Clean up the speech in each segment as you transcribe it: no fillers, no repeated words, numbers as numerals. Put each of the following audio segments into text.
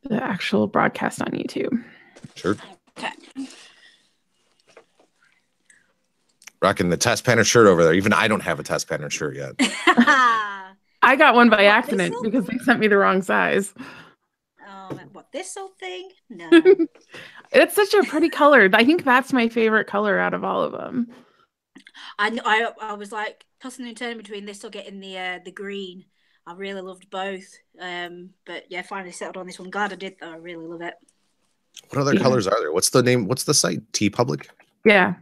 the actual broadcast on YouTube. Sure. Okay. Rocking the test pattern shirt over there. Even I don't have a test pattern shirt yet. I got one by accident because they sent me the wrong size. What, this old thing? No. It's such a pretty color. I think that's my favorite color out of all of them. I was like tossing and turning between this or getting the green. I really loved both. But yeah, finally settled on this one. Glad I did though. I really love it. What other colors are there? What's the name? What's the site? TeePublic? Yeah.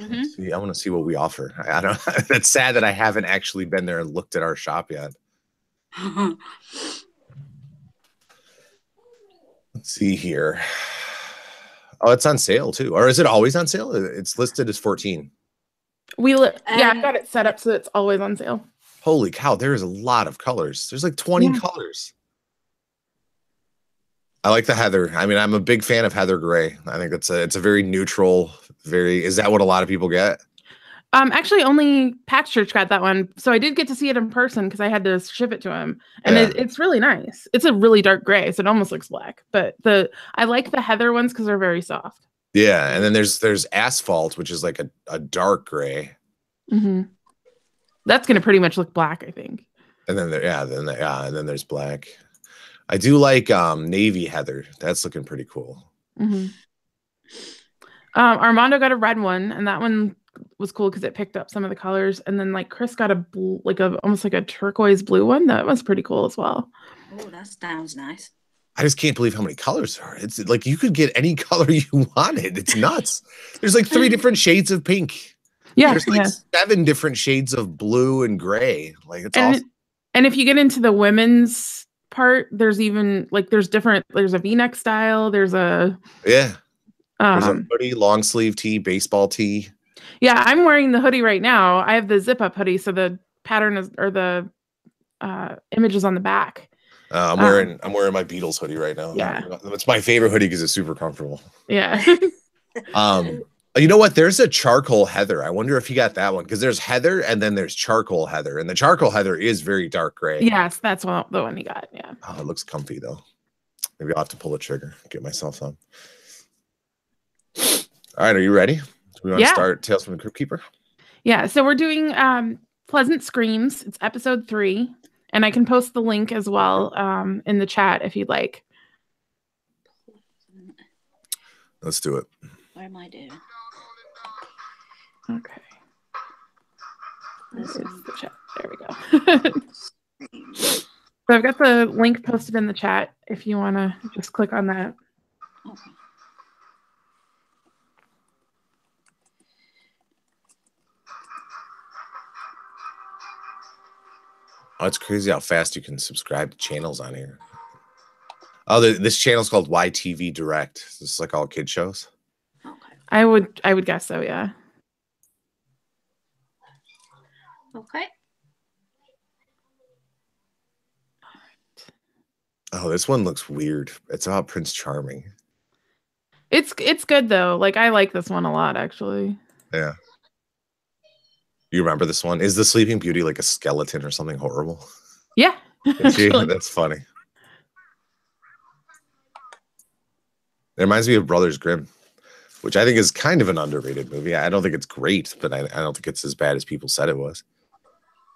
Mm-hmm. See, I want to see what we offer. I don't. That's sad that I haven't actually been there and looked at our shop yet. Let's see here. Oh, it's on sale too, or is it always on sale? It's listed as 14. I got it set up so it's always on sale. Holy cow! There is a lot of colors. There's like 20 colors. I like the heather. I mean, I'm a big fan of heather gray. I think it's a very neutral. Is that what a lot of people get? Actually, only Patch Church got that one, so I did get to see it in person because I had to ship it to him, and it's really nice. It's a really dark gray, so it almost looks black. But I like the heather ones because they're very soft. Yeah, and then there's asphalt, which is like a dark gray. Mm-hmm. That's gonna pretty much look black, I think. And then and then there's black. I do like navy heather. That's looking pretty cool. Mm-hmm. Armando got a red one, and that one was cool because it picked up some of the colors. And then like Chris got almost like a turquoise blue one. That was pretty cool as well. Oh, that sounds nice. I just can't believe how many colors there are. It's like you could get any color you wanted. It's nuts. There's like 3 different shades of pink. Yeah, there's like 7 different shades of blue and gray. Like it's awesome. And if you get into the women's part, there's even like there's a V-neck style. There's a there's a hoodie, long sleeve tee, baseball tee. Yeah, I'm wearing the hoodie right now. I have the zip up hoodie, so the pattern the image is on the back. I'm wearing my Beatles hoodie right now. Yeah, it's my favorite hoodie because it's super comfortable. Yeah. You know what? There's a charcoal heather. I wonder if you got that one because there's heather and then there's charcoal heather, and the charcoal heather is very dark gray. Yes, that's the one you got. Yeah. Oh, it looks comfy though. Maybe I'll have to pull the trigger, get myself some. All right, are you ready? We want to start Tales from the Crypt Keeper? Yeah, so we're doing Pleasant Screams. It's episode 3, and I can post the link as well in the chat if you'd like. Let's do it. Where am I doing? Okay. This is the chat. There we go. So I've got the link posted in the chat if you want to just click on that. Okay. Oh, it's crazy how fast you can subscribe to channels on here. Oh, this channel is called YTV Direct. This is like all kid shows. Okay. I would guess so, yeah. Okay. Oh, this one looks weird. It's about Prince Charming. It's good though. Like I like this one a lot, actually. Yeah. You remember this one? Is the Sleeping Beauty like a skeleton or something horrible? Yeah. That's funny. It reminds me of Brothers Grimm, which I think is kind of an underrated movie. I don't think it's great, but I don't think it's as bad as people said it was.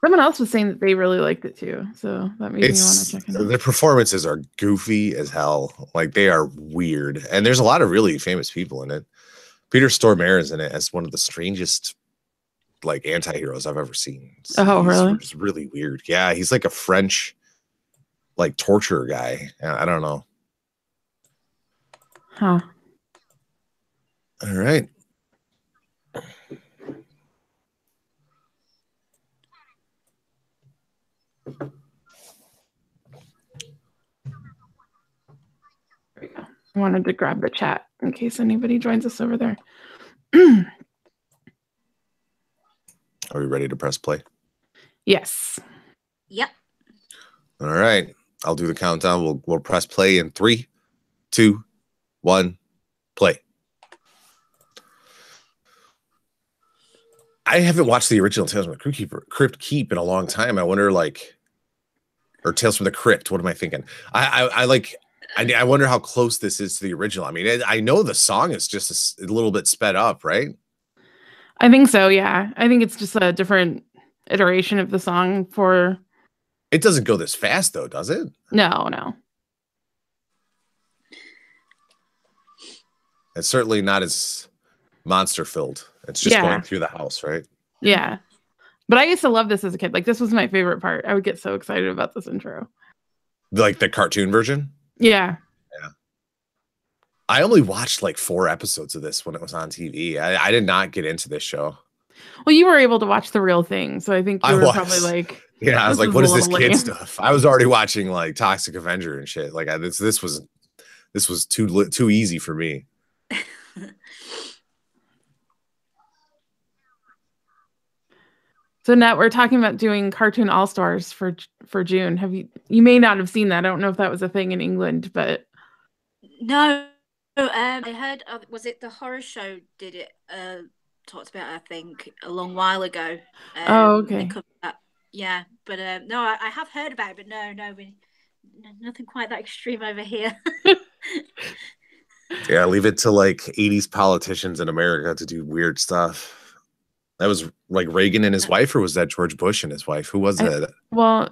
Someone else was saying that they really liked it too, so that made me want to check it out. The performances are goofy as hell. Like they are weird, and there's a lot of really famous people in it. Peter Stormare is in it as one of the strangest like anti-heroes I've ever seen. Really? It's really weird. Yeah, he's like a French like torture guy. I don't know. Huh. All right. There we go. I wanted to grab the chat in case anybody joins us over there. Are we ready to press play? Yes. Yep. All right. I'll do the countdown. We'll press play in 3, 2, 1, play. I haven't watched the original Tales from the Crypt Keep in a long time. I wonder, like, or Tales from the Crypt. What am I thinking? I like. I wonder how close this is to the original. I mean, I know the song is just a little bit sped up, right? I think so. Yeah, I think it's just a different iteration of the song for. It doesn't go this fast though, does it? No. It's certainly not as monster filled. It's just going through the house, right? Yeah. But I used to love this as a kid. Like, this was my favorite part. I would get so excited about this intro. Like the cartoon version? Yeah. Yeah. I only watched like 4 episodes of this when it was on TV. I did not get into this show. Well, you were able to watch the real thing. So I think you were probably like... Yeah, I was like, what is this kid stuff? I was already watching like Toxic Avenger and shit. Like this was too easy for me. So now we're talking about doing Cartoon All Stars for June. You may not have seen that. I don't know if that was a thing in England, but no. I heard. Was it the horror show? Did it? Talked about, I think, a long while ago. Oh, okay. Yeah, but no, I have heard about it, but no, nothing quite that extreme over here. Yeah, leave it to like 80s politicians in America to do weird stuff. That was like Reagan and his wife, or was that George Bush and his wife? Who was that? Well,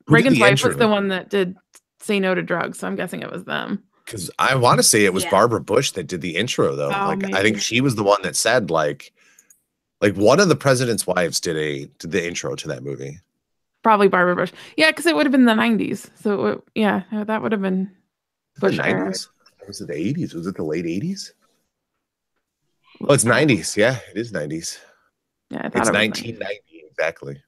Reagan's wife was the one that did Say No to Drugs, so I'm guessing it was them. Because I want to say it was Barbara Bush that did the intro, though. Maybe. I think she was the one that said like one of the president's wives did the intro to that movie. Probably Barbara Bush. Yeah, because it would have been the 90s. So that would have been Bush. The 90s? Was it the 80s? Was it the late 80s? Oh, it's 90s. Yeah, it is 90s. Yeah, I thought it's it was 1990 exactly.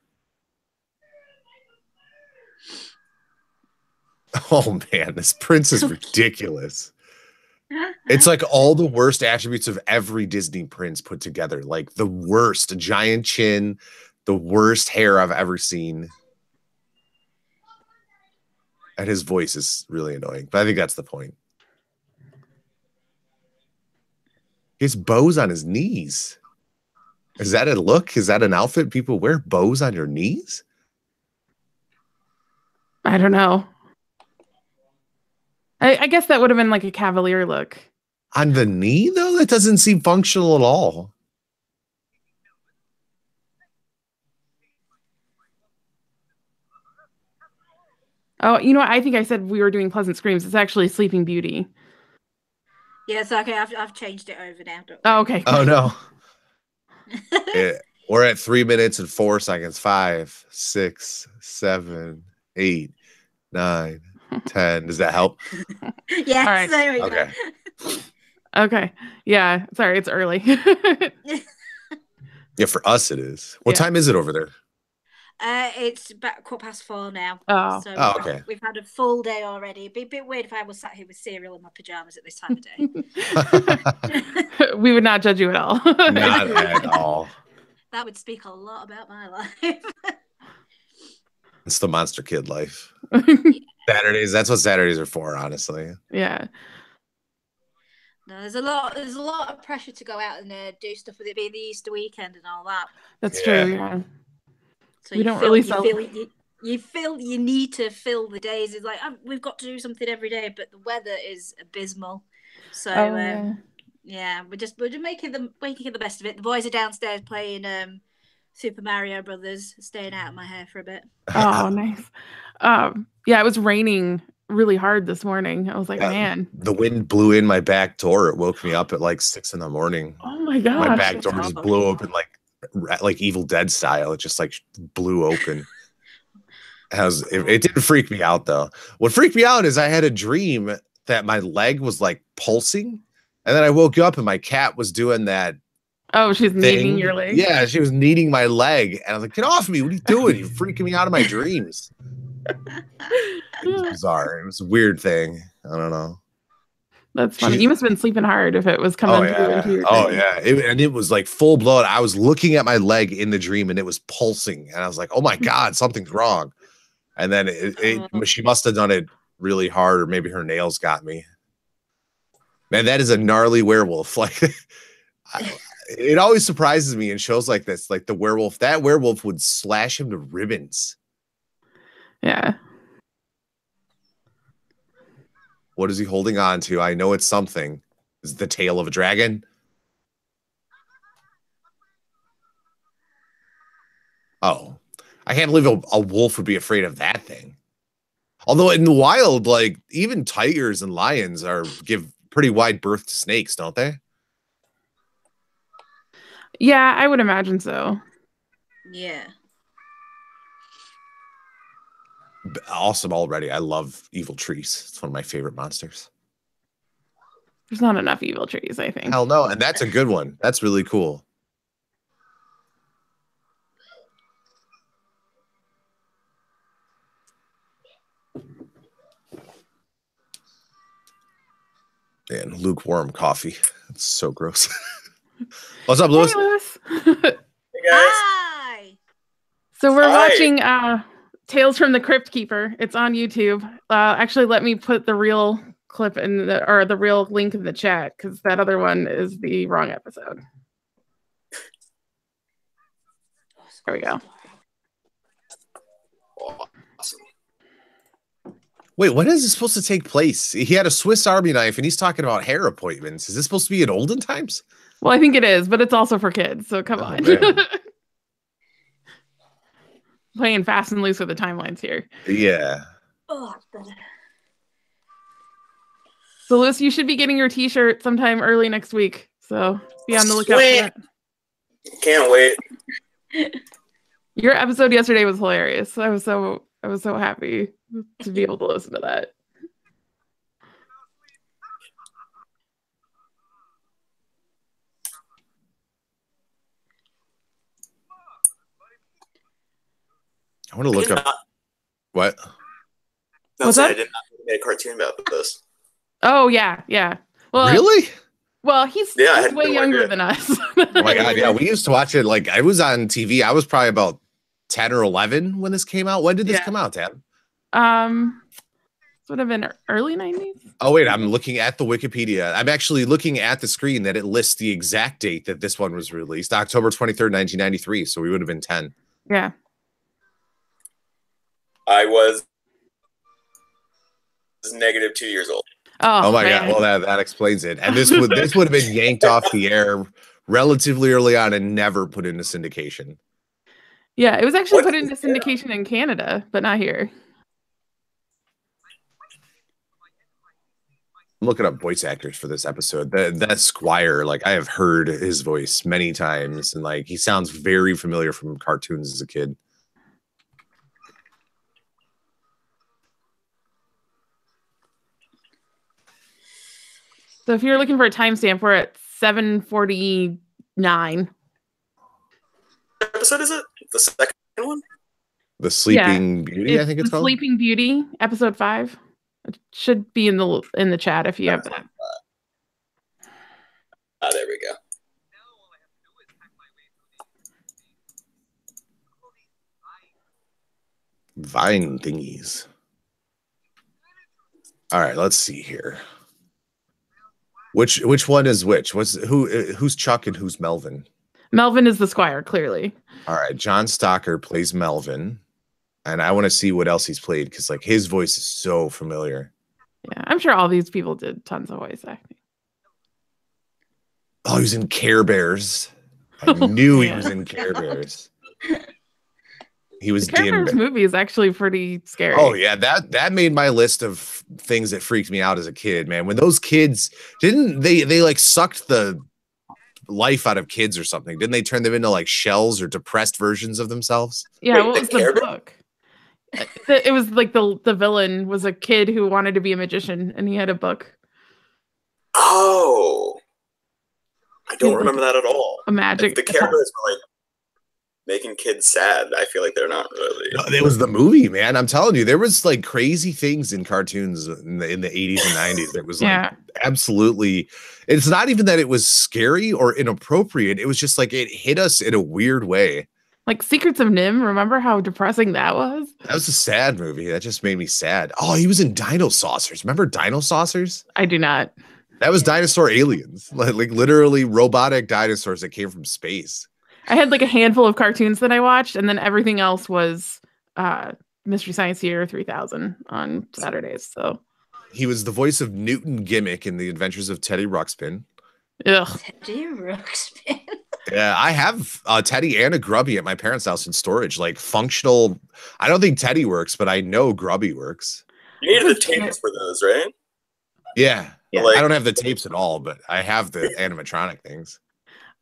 Oh man, this prince is ridiculous. It's like all the worst attributes of every Disney prince put together. Like the worst, a giant chin, the worst hair I've ever seen. And his voice is really annoying, but I think that's the point. He has bows on his knees. Is that a look? Is that an outfit people wear? Bows on your knees? I don't know. I guess that would have been like a cavalier look. On the knee, though? That doesn't seem functional at all. Oh, you know what? I think I said we were doing Pleasant Screams. It's actually Sleeping Beauty. Yeah, it's okay. I've changed it over now. Oh, okay. Oh, no. We're at 3 minutes and 4 seconds. 5, 6, 7, 8, 9, 10. Does that help? Yes. Right. There we go. Okay. Yeah. Sorry, it's early. Yeah, for us it is. What time is it over there? It's about 4:15 now. Oh. So okay. We've had a full day already. It'd be a bit weird if I was sat here with cereal in my pajamas at this time of day. We would not judge you at all. Not at all. That would speak a lot about my life. It's the monster kid life. Saturdays, that's what Saturdays are for, honestly. Yeah. No, there's a lot of pressure to go out and do stuff with it being the Easter weekend and all that. That's true, yeah. So we don't really you feel you need to fill the days. It's like we've got to do something every day, but the weather is abysmal. So yeah, we're just making the best of it. The boys are downstairs playing Super Mario Brothers, staying out of my hair for a bit. Oh, nice. Yeah, it was raining really hard this morning. I was like, man. The wind blew in my back door. It woke me up at like 6 a.m. Oh my gosh. My back door just blew open like Evil Dead style. It just like blew open. It didn't freak me out though. What freaked me out is I had a dream that my leg was like pulsing, and then I woke up and my cat was doing that. Oh, she's kneading your leg. Yeah, she was kneading my leg, and I was like, "Get off me! What are you doing? You're freaking me out of my dreams." It was bizarre. It was a weird thing. I don't know. That's funny. You must have been sleeping hard if it was coming through into your and it was like full blown. I was looking at my leg in the dream and it was pulsing, and I was like, "Oh my god, something's wrong!" And then she must have done it really hard, or maybe her nails got me. Man, that is a gnarly werewolf. Like, it always surprises me in shows like this. Like that werewolf would slash him to ribbons. Yeah. What is he holding on to? I know it's something. Is it the tail of a dragon? Oh, I can't believe a wolf would be afraid of that thing. Although in the wild, like even tigers and lions give pretty wide berth to snakes, don't they? Yeah, I would imagine so. Yeah. Awesome already. I love evil trees. It's one of my favorite monsters. There's not enough evil trees, I think. Hell no, and that's a good one. That's really cool. And lukewarm coffee. It's so gross. What's up, Lewis? Hey, Lewis. Hey, guys. Hi. So we're watching Tales from the Crypt Keeper. It's on YouTube. Actually, let me put the real clip the real link in the chat because that other one is the wrong episode. There we go. Awesome. Wait, when is this supposed to take place? He had a Swiss Army knife and he's talking about hair appointments. Is this supposed to be in olden times? Well, I think it is, but it's also for kids, so come on. Playing fast and loose with the timelines here. Yeah. Oh, better. So, Lewis, you should be getting your t-shirt sometime early next week. So be on the lookout for that. Can't wait. Your episode yesterday was hilarious. I was so happy to be able to listen to that. I want to look up what? What's that? I did not make a cartoon about this. Oh yeah. Well, really? Well, he's way younger than us. Oh my god, yeah. We used to watch it like I was on TV. I was probably about 10 or 11 when this came out. When did this come out, Tab? Would have been early 90s. Oh wait, I'm looking at the Wikipedia. I'm actually looking at the screen that it lists the exact date that this one was released, October 23rd, 1993. So we would have been 10. Yeah. I was negative 2 years old. Oh my god! Well, that explains it. And this would have been yanked off the air relatively early on and never put into syndication. Yeah, it was actually put into syndication in Canada, but not here. I'm looking up voice actors for this episode. That Squire, like I have heard his voice many times, and like he sounds very familiar from cartoons as a kid. So if you're looking for a timestamp, we're at 7:49. What episode is it? The second one? The Sleeping Beauty, I think it's called. Sleeping Beauty, episode 5. It should be in the chat if you have that. There we go. Vine thingies. All right, let's see here. Which one is which? Who's Chuck and who's Melvin? Melvin is the Squire, clearly. All right, John Stocker plays Melvin, and I want to see what else he's played because like his voice is so familiar. Yeah, I'm sure all these people did tons of voice acting. Oh, he was in Care Bears. I knew he was in Care Bears. He was the Care Bears movie is actually pretty scary. Oh yeah, that made my list of things that freaked me out as a kid, man. When those kids didn't they like sucked the life out of kids or something? Didn't they turn them into like shells or depressed versions of themselves? Yeah, what was the book? It was like the villain was a kid who wanted to be a magician, and he had a book. Oh, I don't remember that at all. A magic. The Care Bears were like making kids sad. I feel like they're not really. No, it was the movie, man. I'm telling you, there was like crazy things in cartoons in the 80s and 90s. It was like absolutely. It's not even that it was scary or inappropriate. It was just like it hit us in a weird way. Like Secrets of NIMH. Remember how depressing that was? That was a sad movie. That just made me sad. Oh, he was in Dino Saucers. Remember Dino Saucers? I do not. That was dinosaur aliens, like literally robotic dinosaurs that came from space. I had like a handful of cartoons that I watched, and then everything else was Mystery Science Theater 3000 on Saturdays. So he was the voice of Newton Gimmick in The Adventures of Teddy Ruxpin. Ugh. Teddy Ruxpin. Yeah, I have a Teddy and a Grubby at my parents' house in storage, like functional. I don't think Teddy works, but I know Grubby works. You needed the tapes for those, right? Yeah. Like, I don't have the tapes at all, but I have the animatronic things.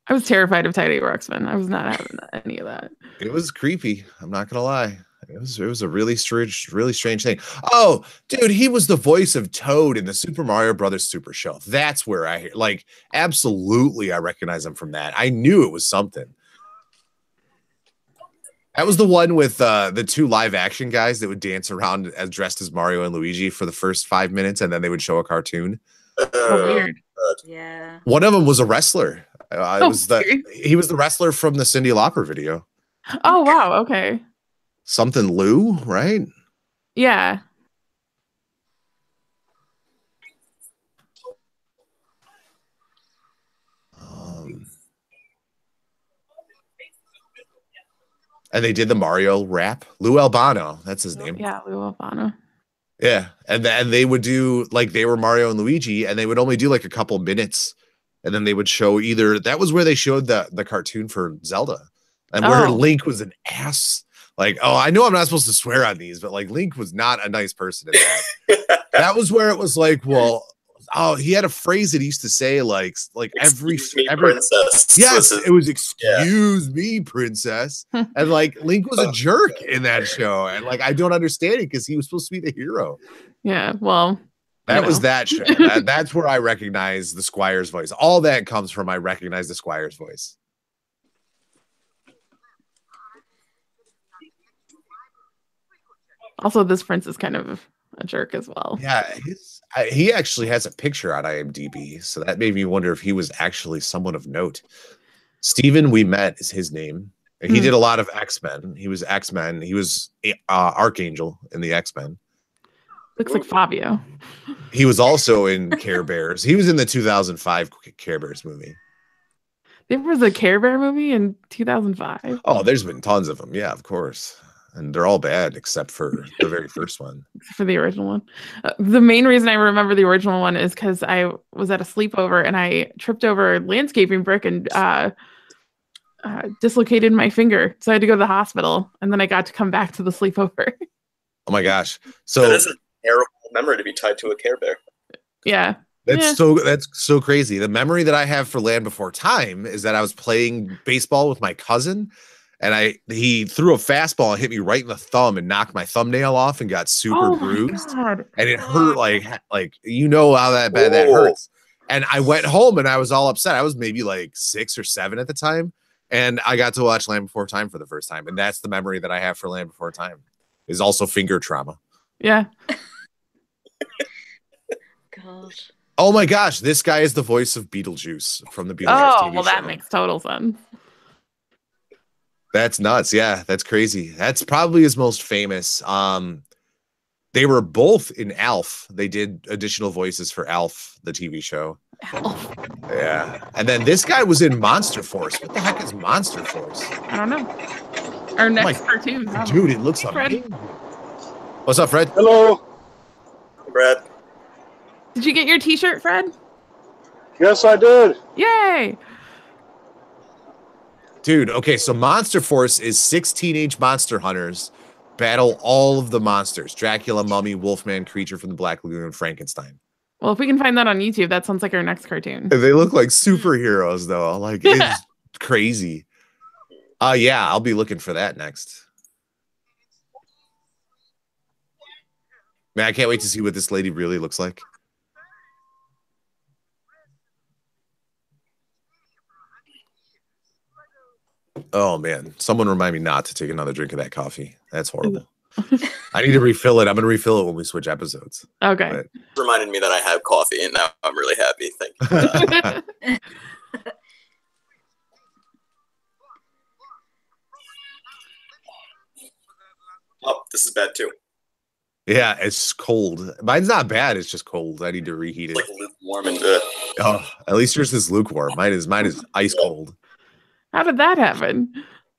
I was terrified of Teddy Ruxpin. I was not having any of that. It was creepy. I'm not gonna lie. It was a really strange thing. Oh, dude, he was the voice of Toad in the Super Mario Brothers Super Show. That's where I like absolutely I recognize him from that. I knew it was something. That was the one with the two live action guys that would dance around as dressed as Mario and Luigi for the first 5 minutes, and then they would show a cartoon. Oh, weird. Yeah. One of them was a wrestler. He was the wrestler from the Cyndi Lauper video. Oh wow. Okay. Something Lou, right? Yeah. And they did the Mario rap. Lou Albano, that's his name. Yeah, Lou Albano. Yeah, and they would do like they were Mario and Luigi, and they would only do like a couple minutes, and then they would show either that was where they showed the cartoon for Zelda, and where Link was an ass. Like, oh, I know I'm not supposed to swear on these, but like Link was not a nice person in that. That was where it was like, well, oh, he had a phrase that he used to say like every princess. Yes, it was excuse me, princess. And like Link was a jerk in that show. And like I don't understand it because he was supposed to be the hero. Yeah, well. That was that show. That's where I recognize the Squire's voice. All that comes from I recognize the Squire's voice. Also, this prince is kind of a jerk as well. Yeah, he actually has a picture on IMDb, so that made me wonder if he was actually someone of note. Steven We Met is his name. He did a lot of X-Men. He was X-Men. He was Archangel in the X-Men. Looks like Fabio. He was also in Care Bears. He was in the 2005 Care Bears movie. There was a Care Bear movie in 2005. Oh, there's been tons of them. Yeah, of course. And they're all bad except for the very first one. Except for the original one. The main reason I remember the original one is because I was at a sleepover and I tripped over a landscaping brick and dislocated my finger. So I had to go to the hospital. And then I got to come back to the sleepover. Oh my gosh. So that is a terrible memory to be tied to a Care Bear. Yeah. That's so crazy. The memory that I have for Land Before Time is that I was playing baseball with my cousin. And he threw a fastball and hit me right in the thumb and knocked my thumbnail off and got super bruised. And it hurt like you know how that bad that hurts. And I went home and I was all upset. I was maybe like 6 or 7 at the time. And I got to watch Land Before Time for the first time. And that's the memory that I have for Land Before Time is also finger trauma. Yeah. Gosh. Oh my gosh. This guy is the voice of Beetlejuice from the Beetlejuice TV well, show. that makes total sense. That's nuts. Yeah, that's crazy. That's probably his most famous. They were both in Alf. They did additional voices for Alf, the TV show. Alf. Yeah. And then this guy was in Monster Force. What the heck is Monster Force? I don't know. Our next cartoon. Dude, it looks amazing. What's up, Fred? Hello. Brad. Did you get your t-shirt, Fred? Yes, I did. Yay. Dude, okay, so Monster Force is 6 teenage monster hunters battle all of the monsters. Dracula, Mummy, Wolfman, Creature from the Black Lagoon, and Frankenstein. Well, if we can find that on YouTube, that sounds like our next cartoon. They look like superheroes, though. Like, it's crazy. Yeah, I'll be looking for that next. Man, I can't wait to see what this lady really looks like. Oh man, someone remind me not to take another drink of that coffee. That's horrible. I need to refill it. I'm going to refill it when we switch episodes. Okay. But reminded me that I have coffee and now I'm really happy. Thank you. Oh, this is bad too. Yeah, it's cold. Mine's not bad. It's just cold. I need to reheat it. It's like lukewarm and oh, at least yours is lukewarm. Mine is ice cold. How did that happen?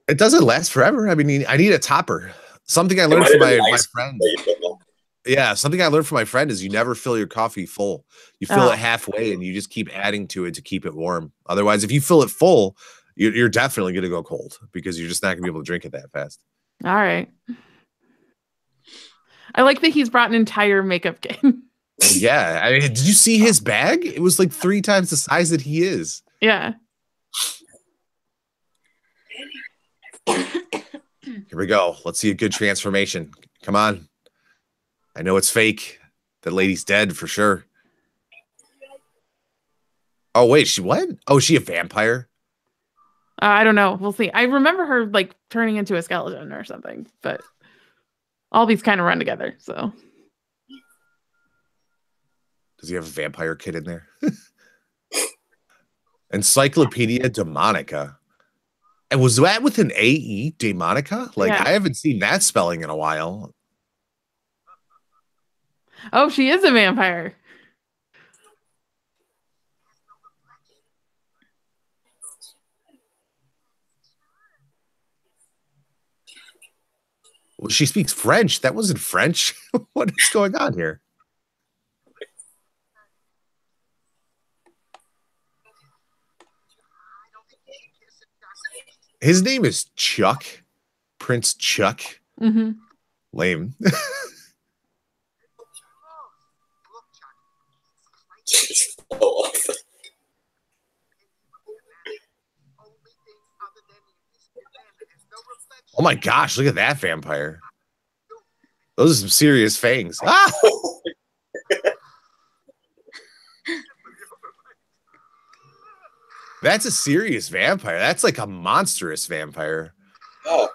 It doesn't last forever. I mean, I need a topper. Something I learned from my friend. Yeah, something I learned from my friend is you never fill your coffee full. You fill it halfway and you just keep adding to it to keep it warm. Otherwise, if you fill it full, you're definitely going to go cold because you're just not going to be able to drink it that fast. All right. I like that he's brought an entire makeup kit. Yeah. I mean, did you see his bag? It was like 3 times the size that he is. Yeah. Here we go. Let's see a good transformation. Come on. I know it's fake. That lady's dead for sure. Oh, wait. She what? Oh, is she a vampire? I don't know. We'll see. I remember her like turning into a skeleton or something, but all these kind of run together. So, does he have a vampire kid in there? Encyclopedia Demonica. And was that with an A-E, Demonica? Like, yeah. I haven't seen that spelling in a while. Oh, she is a vampire. Well, she speaks French. That wasn't French. What is going on here? His name is Chuck. Prince Chuck. Mm-hmm. Lame. Oh my gosh, look at that vampire. Those are some serious fangs. Ah! That's a serious vampire. That's like a monstrous vampire. Oh.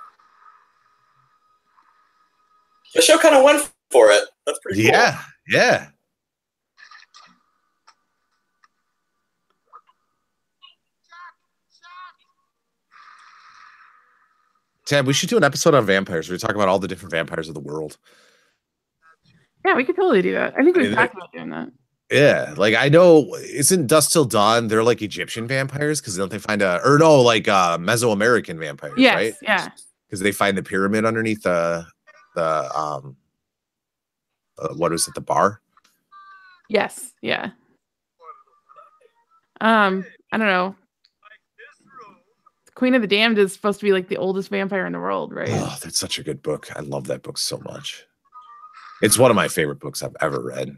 The show kind of went for it. That's pretty cool. Yeah, yeah. Tab, we should do an episode on vampires where we talk about all the different vampires of the world. Yeah, we could totally do that. I think we've talked about doing that. Yeah, like I know, isn't Dusk Till Dawn? They're like Egyptian vampires because don't they find Mesoamerican vampires? Yes, right? Yeah, because they find the pyramid underneath the what is it, the bar? Yes, yeah. I don't know. Queen of the Damned is supposed to be like the oldest vampire in the world, right? Oh, that's such a good book. I love that book so much. It's one of my favorite books I've ever read.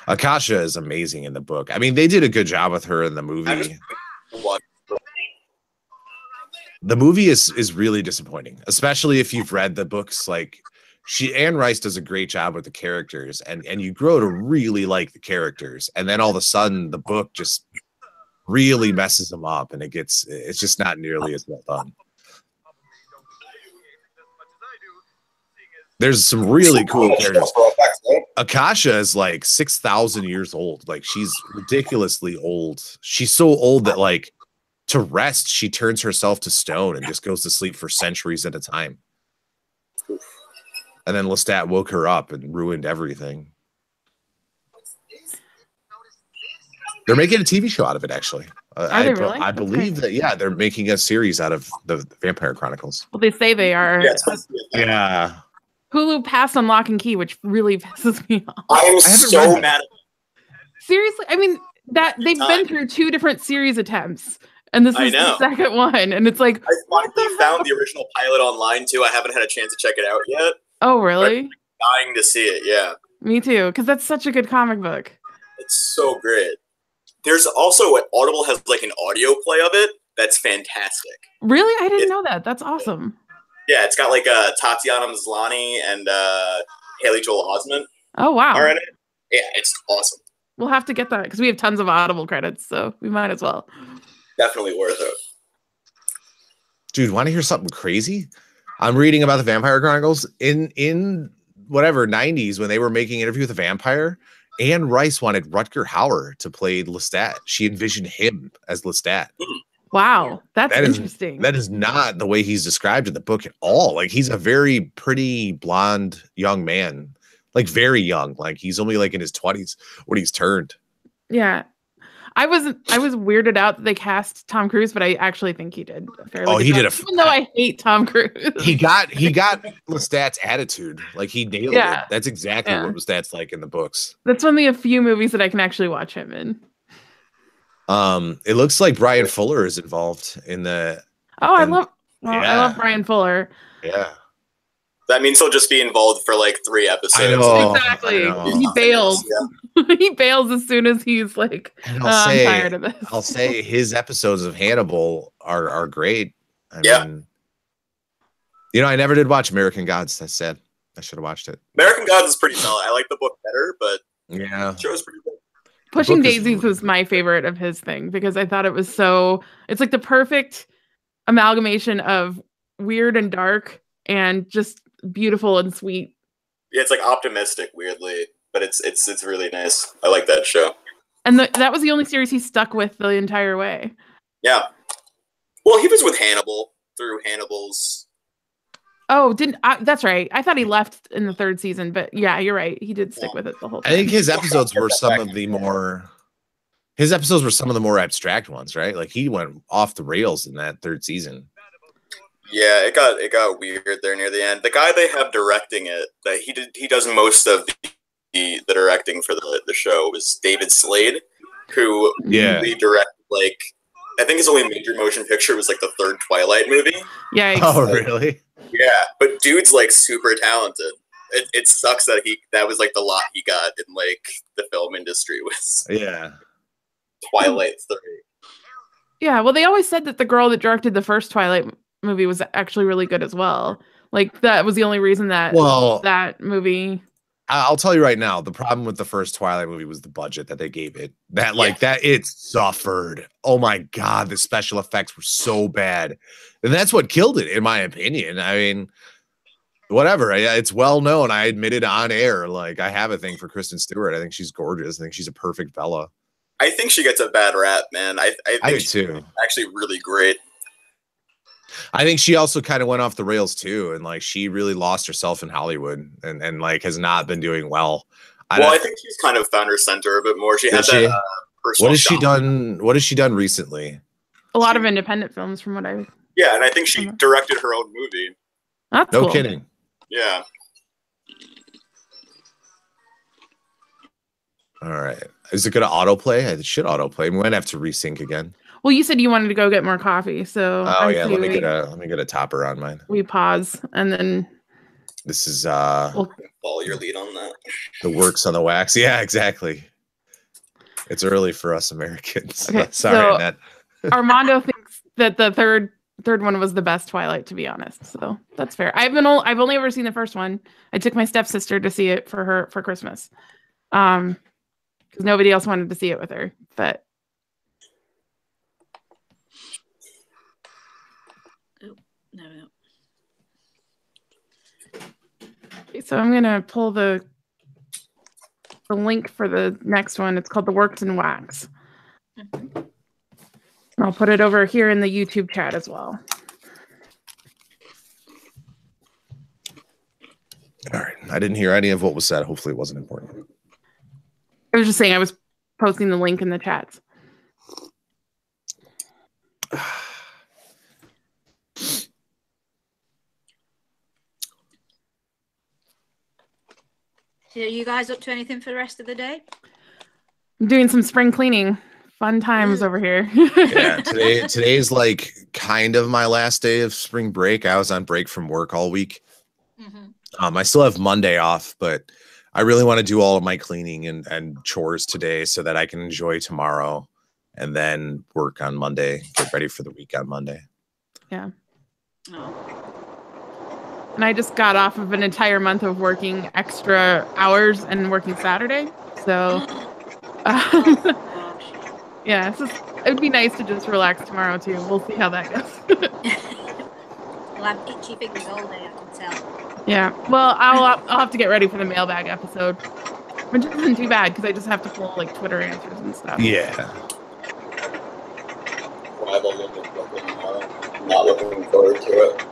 Akasha is amazing in the book. I mean, they did a good job with her in the movie. The movie is really disappointing, especially if you've read the books. Like Anne Rice does a great job with the characters, and you grow to really like the characters, and then all of a sudden the book just really messes them up, and it's just not nearly as well done. There's some really cool characters. Akasha is like 6,000 years old. Like she's ridiculously old. She's so old that like to rest, she turns herself to stone and just goes to sleep for centuries at a time. And then Lestat woke her up and ruined everything. They're making a TV show out of it, actually. Are they really? I believe that, yeah, they're making a series out of the Vampire Chronicles. Well, they say they are. Yeah. Hulu passed on Lock and Key, which really pisses me off. I'm so mad. Seriously, I mean that they've been through 2 different series attempts, and this is the second one, and it's like I finally found the original pilot online too. I haven't had a chance to check it out yet. Oh, really? I'm dying to see it. Yeah, me too, because that's such a good comic book. It's so great. There's also Audible has like an audio play of it that's fantastic. Really, I didn't know that. That's awesome. Yeah, it's got like Tatiana Maslany and Haley Joel Osment. Oh, wow. Are in it. Yeah, it's awesome. We'll have to get that because we have tons of Audible credits, so we might as well. Definitely worth it. Dude, want to hear something crazy? I'm reading about the Vampire Chronicles in whatever 90s when they were making Interview with a Vampire. Anne Rice wanted Rutger Hauer to play Lestat. She envisioned him as Lestat. Wow, that's interesting. That is not the way he's described in the book at all. Like he's a very pretty blonde young man, like very young. Like he's only like in his 20s when he's turned. Yeah, I was weirded out that they cast Tom Cruise, but I actually think he did a fairly good he job, did even though I hate Tom Cruise. He got Lestat's attitude. Like he nailed it. That's exactly what Lestat's like in the books. That's one of the few movies that I can actually watch him in. It looks like Brian Fuller is involved in the. Oh, I love Brian Fuller. Yeah. That means he'll just be involved for like 3 episodes. I know, exactly. He bails. Yeah. He bails as soon as he's like, I'm tired of this. I'll say his episodes of Hannibal are great. I mean, I never did watch American Gods. That's sad. I should have watched it. American Gods is pretty solid. I like the book better, but the show's pretty good. Pushing Daisies was my favorite of his thing because I thought it was it's like the perfect amalgamation of weird and dark and just beautiful and sweet. Yeah, it's like optimistic, weirdly, but it's really nice. I like that show. And that was the only series he stuck with the entire way. Yeah. Well, he was with Hannibal through Hannibal's. Oh, that's right. I thought he left in the 3rd season, but yeah, you're right. He did stick with it the whole time. I think his episodes were some of the more abstract ones, right? Like he went off the rails in that 3rd season. Yeah, it got weird there near the end. The guy they have directing it, that he does most of the directing for the show, was David Slade, who they direct like I think his only major motion picture was like the 3rd Twilight movie. Yeah. Oh, really? Yeah, but dude's like super talented. It sucks that that was like the lot he got in like the film industry was. Yeah. Twilight 3. Yeah, well, they always said that the girl that directed the first Twilight movie was actually really good as well. Like that was the only reason that that movie. I'll tell you right now, the problem with the first Twilight movie was the budget that they gave it. That it suffered. Oh my God, the special effects were so bad. And that's what killed it, in my opinion. I mean, whatever. It's well known. I admitted on air, like I have a thing for Kristen Stewart. I think she's gorgeous. I think she's a perfect Bella. I think she gets a bad rap, man. I think she's actually really great. I think she also kind of went off the rails too, and like she really lost herself in Hollywood, and like has not been doing well. I think she's kind of found her center a bit more. She had that personal. What has she done? What has she done recently? A lot of independent films, from what I. Yeah, and I think she directed her own movie. That's no cool. kidding. Yeah. All right. Is it going to autoplay? It should autoplay. We might have to resync again. Well, you said you wanted to go get more coffee, so let me get a topper on mine. We pause and then this is follow your lead on that. The works on the wax. Yeah, exactly. It's early for us Americans. Okay, sorry, Annette. Armando thinks that the third one was the best Twilight, to be honest. So that's fair. I've only ever seen the first one. I took my stepsister to see it for Christmas. Because nobody else wanted to see it with her. But no. Okay, so I'm gonna pull the link for the next one. It's called The Works in Wax. I'll put it over here in the YouTube chat as well. All right. I didn't hear any of what was said. Hopefully it wasn't important. I was just saying I was posting the link in the chats. So are you guys up to anything for the rest of the day? I'm doing some spring cleaning. Fun times over here. Yeah, today's like kind of my last day of spring break. I was on break from work all week. Mm-hmm. I still have Monday off, but I really want to do all of my cleaning and chores today so that I can enjoy tomorrow and then work on Monday, get ready for the week on Monday. Yeah. Oh. And I just got off of an entire month of working extra hours and working Saturday. So, yeah, it would be nice to just relax tomorrow too. We'll see how that goes. Well, I'm itchy fingers all day, I can tell. Yeah, well, I'll have to get ready for the mailbag episode, which isn't too bad because I just have to pull like Twitter answers and stuff. Yeah. Not looking forward to it.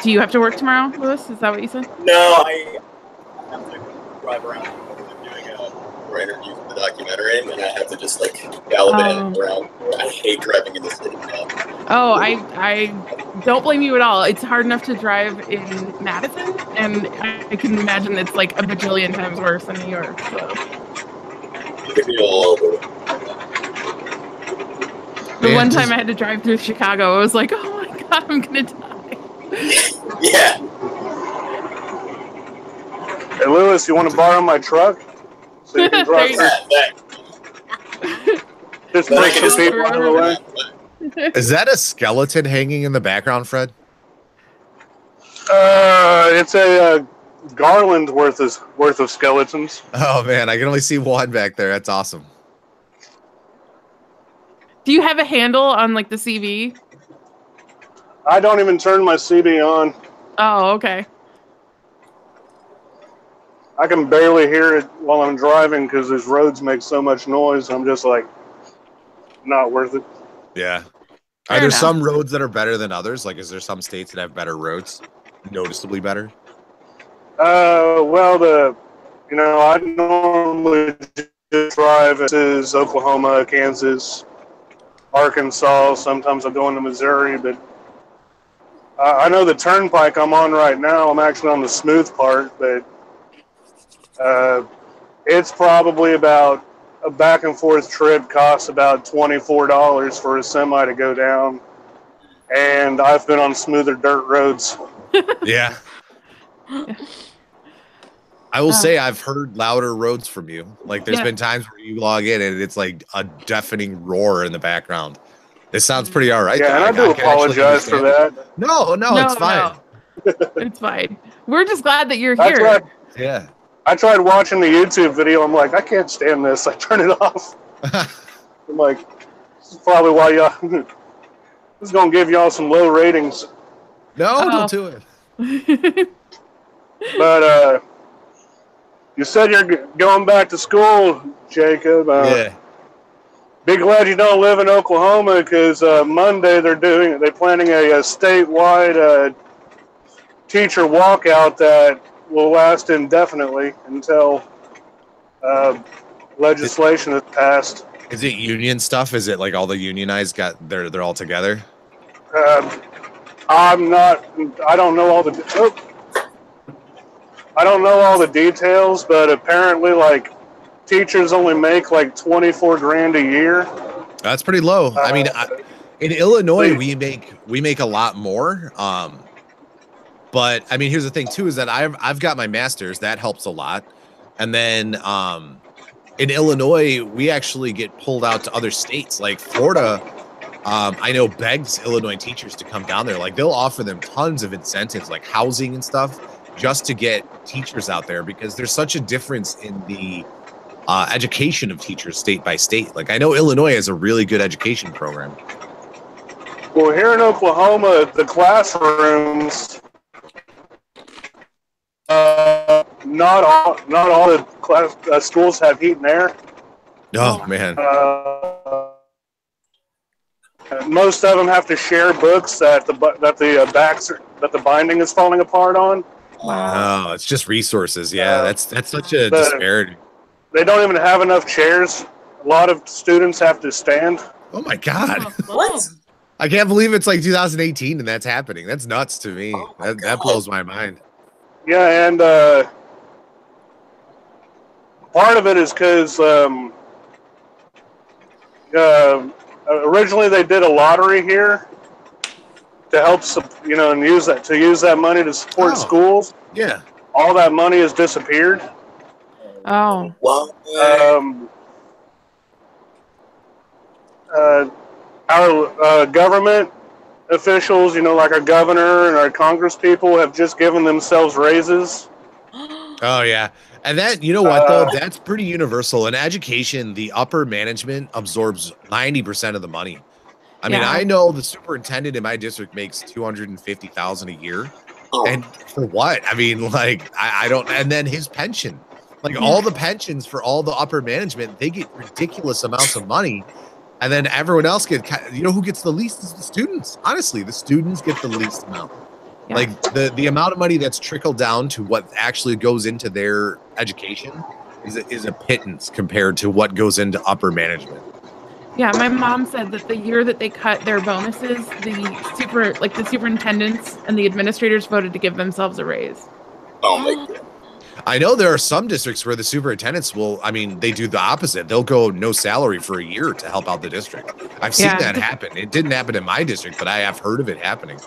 Do you have to work tomorrow, Lewis? Is that what you said? No, I have to drive around. I'm doing a camera interview for the documentary, and I have to just like gallop in around. I hate driving in the city now. Oh, I don't blame you at all. It's hard enough to drive in Madison, and I can imagine it's like a bajillion times worse than New York. So. The one time I had to drive through Chicago, I was like, oh my God, I'm going to die. Yeah. Hey, Lewis, you want to borrow my truck? So you can drive Just bring some people out of the way. Is that a skeleton hanging in the background, Fred? It's a garland worth of skeletons. Oh man, I can only see one back there. That's awesome. Do you have a handle on like the CV? I don't even turn my CV on. Oh, okay. I can barely hear it while I'm driving because these roads make so much noise. I'm just like, not worth it. Yeah. Are there some roads that are better than others? Like, is there some states that have better roads, noticeably better? Well, I normally just drive to Oklahoma, Kansas, Arkansas. Sometimes I go into Missouri, but I know the turnpike I'm on right now. I'm actually on the smooth part, but it's probably about a back and forth trip costs about $24 for a semi to go down, and I've been on smoother dirt roads. Yeah. I will say I've heard louder roads from you. Like there's been times where you log in and it's like a deafening roar in the background. It sounds pretty all right. Yeah, and I do apologize for that. No, it's fine. No. It's fine. We're just glad that you're here. Yeah. I tried watching the YouTube video. I'm like, I can't stand this. I turn it off. I'm like, this is probably why y'all. This is gonna give y'all some low ratings. No, don't do it. But you said you're going back to school, Jacob. Yeah. Be glad you don't live in Oklahoma because Monday they're planning a statewide teacher walkout that will last indefinitely until legislation is passed. Is it union stuff? Is it like all the unionized they're all together? I don't know all the details, but apparently like teachers only make like $24,000 a year. That's pretty low. I mean, in Illinois we make a lot more. But I mean, here's the thing too, is that I've got my master's. That helps a lot. And then in Illinois, we actually get pulled out to other states like Florida. I know begs Illinois teachers to come down there. Like they'll offer them tons of incentives like housing and stuff just to get teachers out there because there's such a difference in the education of teachers state by state. Like I know Illinois has a really good education program. Well, here in Oklahoma, the classrooms, not all the schools have heat and air. Oh man. Most of them have to share books that the binding is falling apart on. Oh, it's just resources. Yeah, that's such a disparity. They don't even have enough chairs. A lot of students have to stand. Oh my God. What? I can't believe it's like 2018 and that's happening. That's nuts to me. That blows my mind. Yeah, and part of it is because originally they did a lottery here to help, and use that money to support schools. Yeah. All that money has disappeared. Oh. Our government officials, like our governor and our Congress people, have just given themselves raises. Oh yeah, and that what though, that's pretty universal. In education, the upper management absorbs 90% of the money. I mean, I know the superintendent in my district makes $250,000 a year, and for what? I mean, like I don't. And then his pension, like all the pensions for all the upper management, they get ridiculous amounts of money. And then everyone else who gets the least is the students. Honestly, the students get the least amount. Yeah. Like the amount of money that's trickled down to what actually goes into their education is a pittance compared to what goes into upper management. Yeah, my mom said that the year that they cut their bonuses, the superintendents and the administrators voted to give themselves a raise. Oh my God. I know there are some districts where the superintendents they do the opposite. They'll go no salary for a year to help out the district. I've seen that happen. It didn't happen in my district, but I have heard of it happening.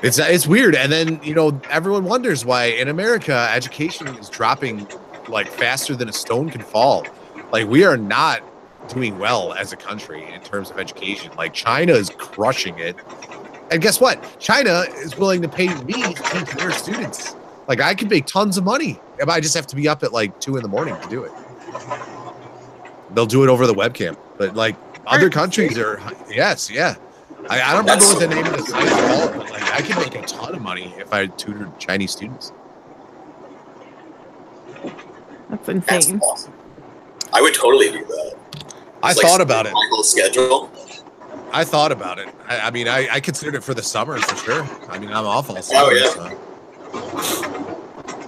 It's weird. And then, everyone wonders why in America, education is dropping like faster than a stone can fall. Like, we are not doing well as a country in terms of education. Like, China is crushing it. And guess what? China is willing to pay me to teach their students. Like, I could make tons of money. I just have to be up at like 2 a.m. to do it. They'll do it over the webcam. But like other countries are, yes, yeah. I don't remember what the name of the site is called, but like I could make a ton of money if I tutored Chinese students. That's insane. That's awesome. I would totally do that. I thought about it. My whole schedule. I thought about it. I considered it for the summers for sure. I'm off all Oh summer. yeah. So.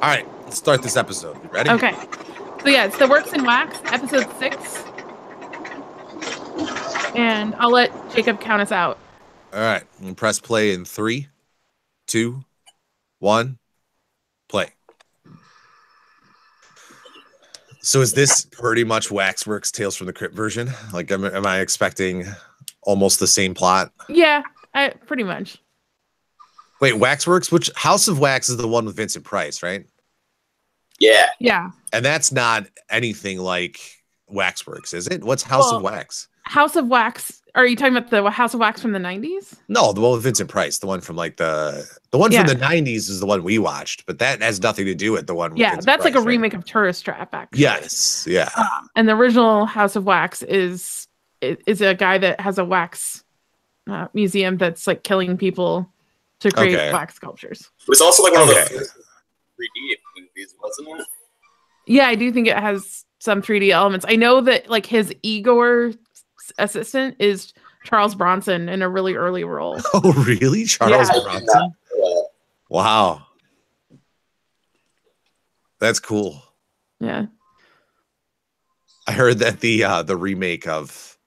All right, let's start this episode. You ready? Okay. So yeah, it's The Works in Wax, episode 6. And I'll let Jacob count us out. All right. We'll press play in 3, 2, 1, play. So is this pretty much Waxworks Tales from the Crypt version? Like, am I expecting almost the same plot? Yeah, pretty much. Wait, Waxworks? Which House of Wax is the one with Vincent Price, right? Yeah. Yeah. And that's not anything like Waxworks, is it? What's House of Wax? House of Wax. Are you talking about the House of Wax from the 90s? No, the one with Vincent Price. The one from like the one from the 90s is the one we watched, but that has nothing to do with the one with Vincent that's Price, like a remake of Tourist Trap, actually. Yes, yeah. And the original House of Wax is a guy that has a wax museum that's like killing people to create wax sculptures. It was also like one of the 3D movies, wasn't it? Yeah, I do think it has some 3D elements. I know that like his Igor assistant is Charles Bronson in a really early role. Oh, really? Charles Bronson? Wow. That's cool. Yeah. I heard that the remake of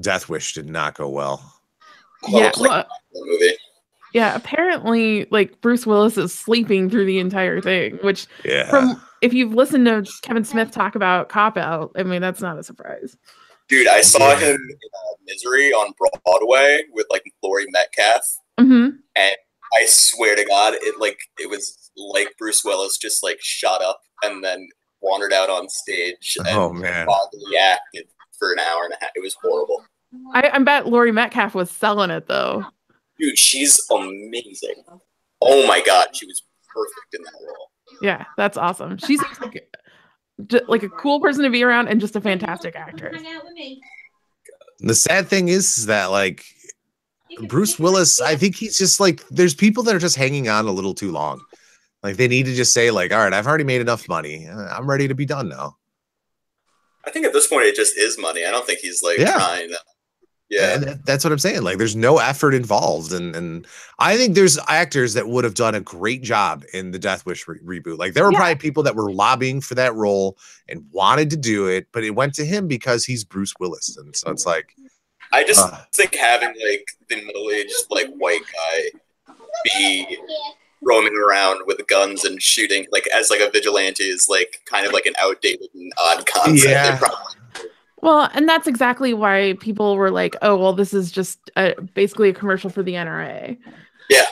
Death Wish did not go well. Yeah. Yeah, apparently like Bruce Willis is sleeping through the entire thing, which if you've listened to Kevin Smith talk about Cop Out, that's not a surprise. Dude, I saw him in Misery on Broadway with like Laurie Metcalf, and I swear to God, it was like Bruce Willis just like shot up and then wandered out on stage and bodily acted for an hour and a half. It was horrible. I bet Laurie Metcalf was selling it though. Dude, she's amazing. Oh my God, she was perfect in that role. Yeah, that's awesome. She's like a cool person to be around and just a fantastic actress. The sad thing is that like Bruce Willis, I think he's just like, there's people that are just hanging on a little too long. Like they need to just say like, all right, I've already made enough money. I'm ready to be done now. I think at this point it just is money. I don't think he's like trying. Yeah, and that's what I'm saying. Like, there's no effort involved, and I think there's actors that would have done a great job in the Death Wish reboot. Like, there were probably people that were lobbying for that role and wanted to do it, but it went to him because he's Bruce Willis, and so it's like, I just think having like the middle-aged like white guy be roaming around with guns and shooting like as like a vigilante is like kind of like an outdated and odd concept. Yeah. Well, and that's exactly why people were like, oh, well, this is just basically a commercial for the NRA. Yeah.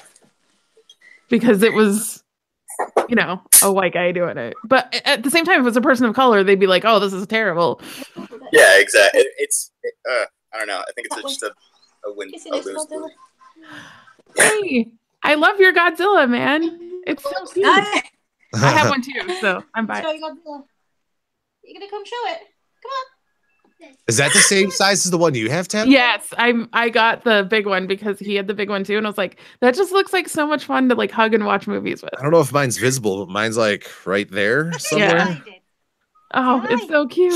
Because it was, a white guy doing it. But at the same time, if it was a person of color, they'd be like, oh, this is terrible. Yeah, exactly. I don't know. I think it's just a win. Hey, I love your Godzilla, man. It's so cute. I have one too, so I'm buying. You're gonna come show it. Come on. Is that the same size as the one you have, Tim? Yes, I got the big one because he had the big one too, and I was like, that just looks like so much fun to like hug and watch movies with. I don't know if mine's visible, but mine's like right there somewhere. Yeah. Oh, it's so cute.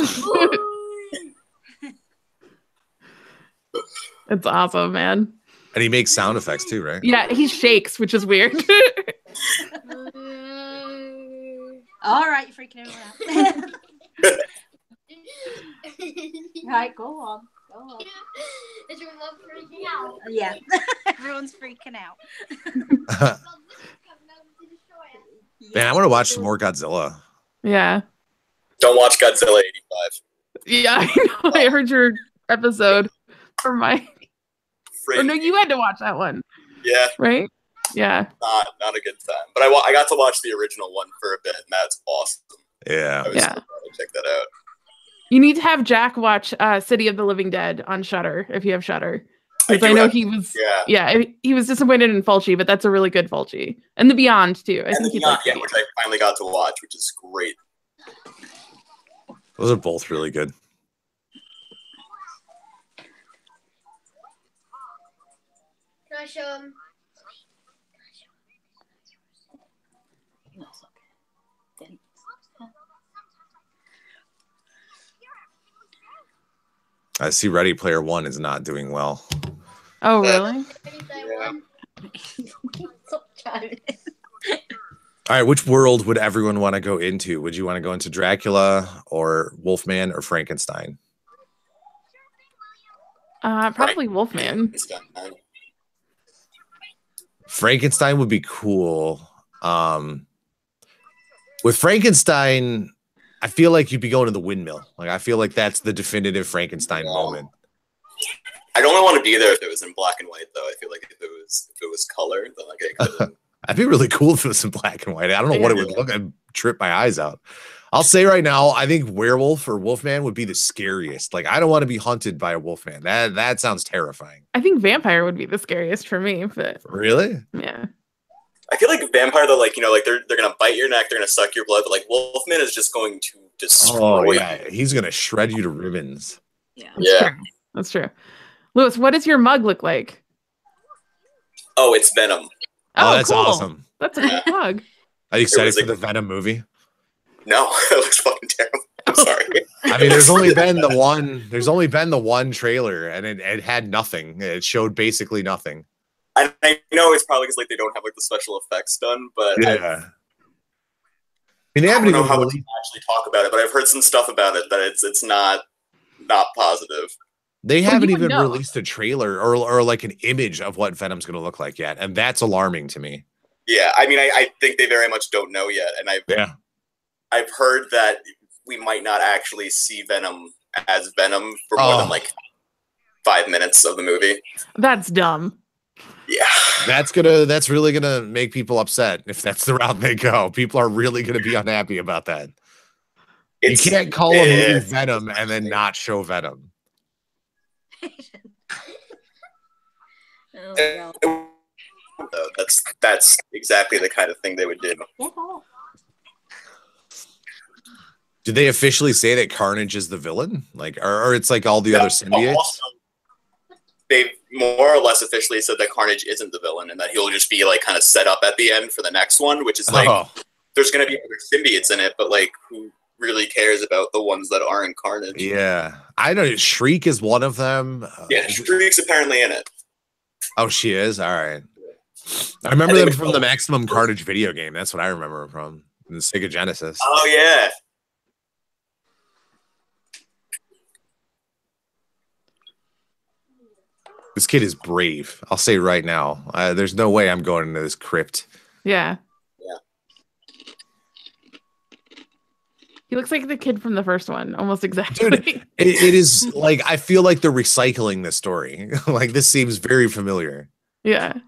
It's awesome, man. And he makes sound effects too, right? Yeah, he shakes, which is weird. All right, you're freaking everyone out. Right, go on. Is your mom freaking out? Yeah, everyone's freaking out. Man, I want to watch some more Godzilla. Yeah. Don't watch Godzilla 85. Yeah, I know. I heard your episode for my. Or no, you had to watch that one. Yeah. Right? Yeah. Not a good time. But I got to watch the original one for a bit, and that's awesome. Yeah. Yeah. Check that out. You need to have Jack watch City of the Living Dead on Shudder if you have Shudder. Because I know he was he was disappointed in Fulci, but that's a really good Fulci. And The Beyond too. I think Beyond, which I finally got to watch, which is great. Those are both really good. Can I show him? I see Ready Player One is not doing well. Oh, really? All right, which world would everyone want to go into? Would you want to go into Dracula or Wolfman or Frankenstein? Probably Wolfman. Frankenstein would be cool. With Frankenstein, I feel like you'd be going to the windmill. Like, I feel like that's the definitive Frankenstein moment. I'd only want to be there if it was in black and white, though. I feel like if it was color, then like I couldn't. That'd be really cool if it was in black and white. I don't know what it would look like. I'd trip my eyes out. I'll say right now, I think werewolf or wolfman would be the scariest. Like, I don't want to be hunted by a wolfman. That sounds terrifying. I think vampire would be the scariest for me. But really, yeah. I feel like vampire, though, like, you know, like they're gonna bite your neck, they're gonna suck your blood, but like wolfman is just going to destroy. Oh yeah, he's gonna shred you to ribbons. Yeah, that's true. Lewis, what does your mug look like? Oh, it's Venom. Oh, that's cool. awesome. That's a good mug. Are you excited for the Venom movie? No, it looks fucking terrible. I'm sorry. I mean, there's only been the one trailer, and it had nothing. It showed basically nothing. I know it's probably because like they don't have like the special effects done, but yeah. I mean, I don't know how much to actually talk about it, but I've heard some stuff about it that it's not positive. They haven't even released a trailer or like an image of what Venom's going to look like yet, and that's alarming to me. Yeah, I mean, I think they very much don't know yet, and I've heard that we might not actually see Venom as Venom for more than like 5 minutes of the movie. That's dumb. Yeah, that's really gonna make people upset if that's the route they go. People are really gonna be unhappy about that. You can't call a movie Venom and then not show Venom. That's exactly the kind of thing they would do. Did they officially say that Carnage is the villain? Like, or it's like all the other symbiotes? They've more or less officially said that Carnage isn't the villain and that he'll just be like kind of set up at the end for the next one, which is like there's going to be other symbiotes in it, but like who really cares about the ones that aren't Carnage? Yeah, I know Shriek is one of them. Yeah, Shriek's apparently in it. Oh, she is? All right. I remember them from the Maximum Carnage video game. That's what I remember from the Sega Genesis. Oh, yeah. This kid is brave. I'll say right now. There's no way I'm going into this crypt. Yeah. He looks like the kid from the first one, almost exactly. Dude, it is like, I feel like they're recycling this story. Like, this seems very familiar. Yeah.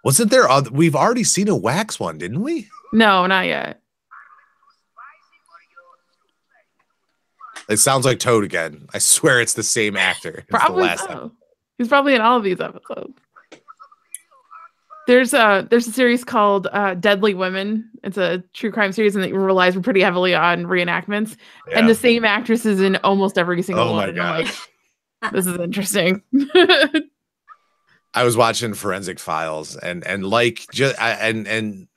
Wasn't there? We've already seen a wax one, didn't we? No, not yet. It sounds like Toad again. I swear it's the same actor. Probably so. He's probably in all of these episodes. There's a series called Deadly Women. It's a true crime series, and it relies pretty heavily on reenactments. Yeah. And the same actress is in almost every single one. Oh my god! Like, this is interesting. I was watching Forensic Files, and like just and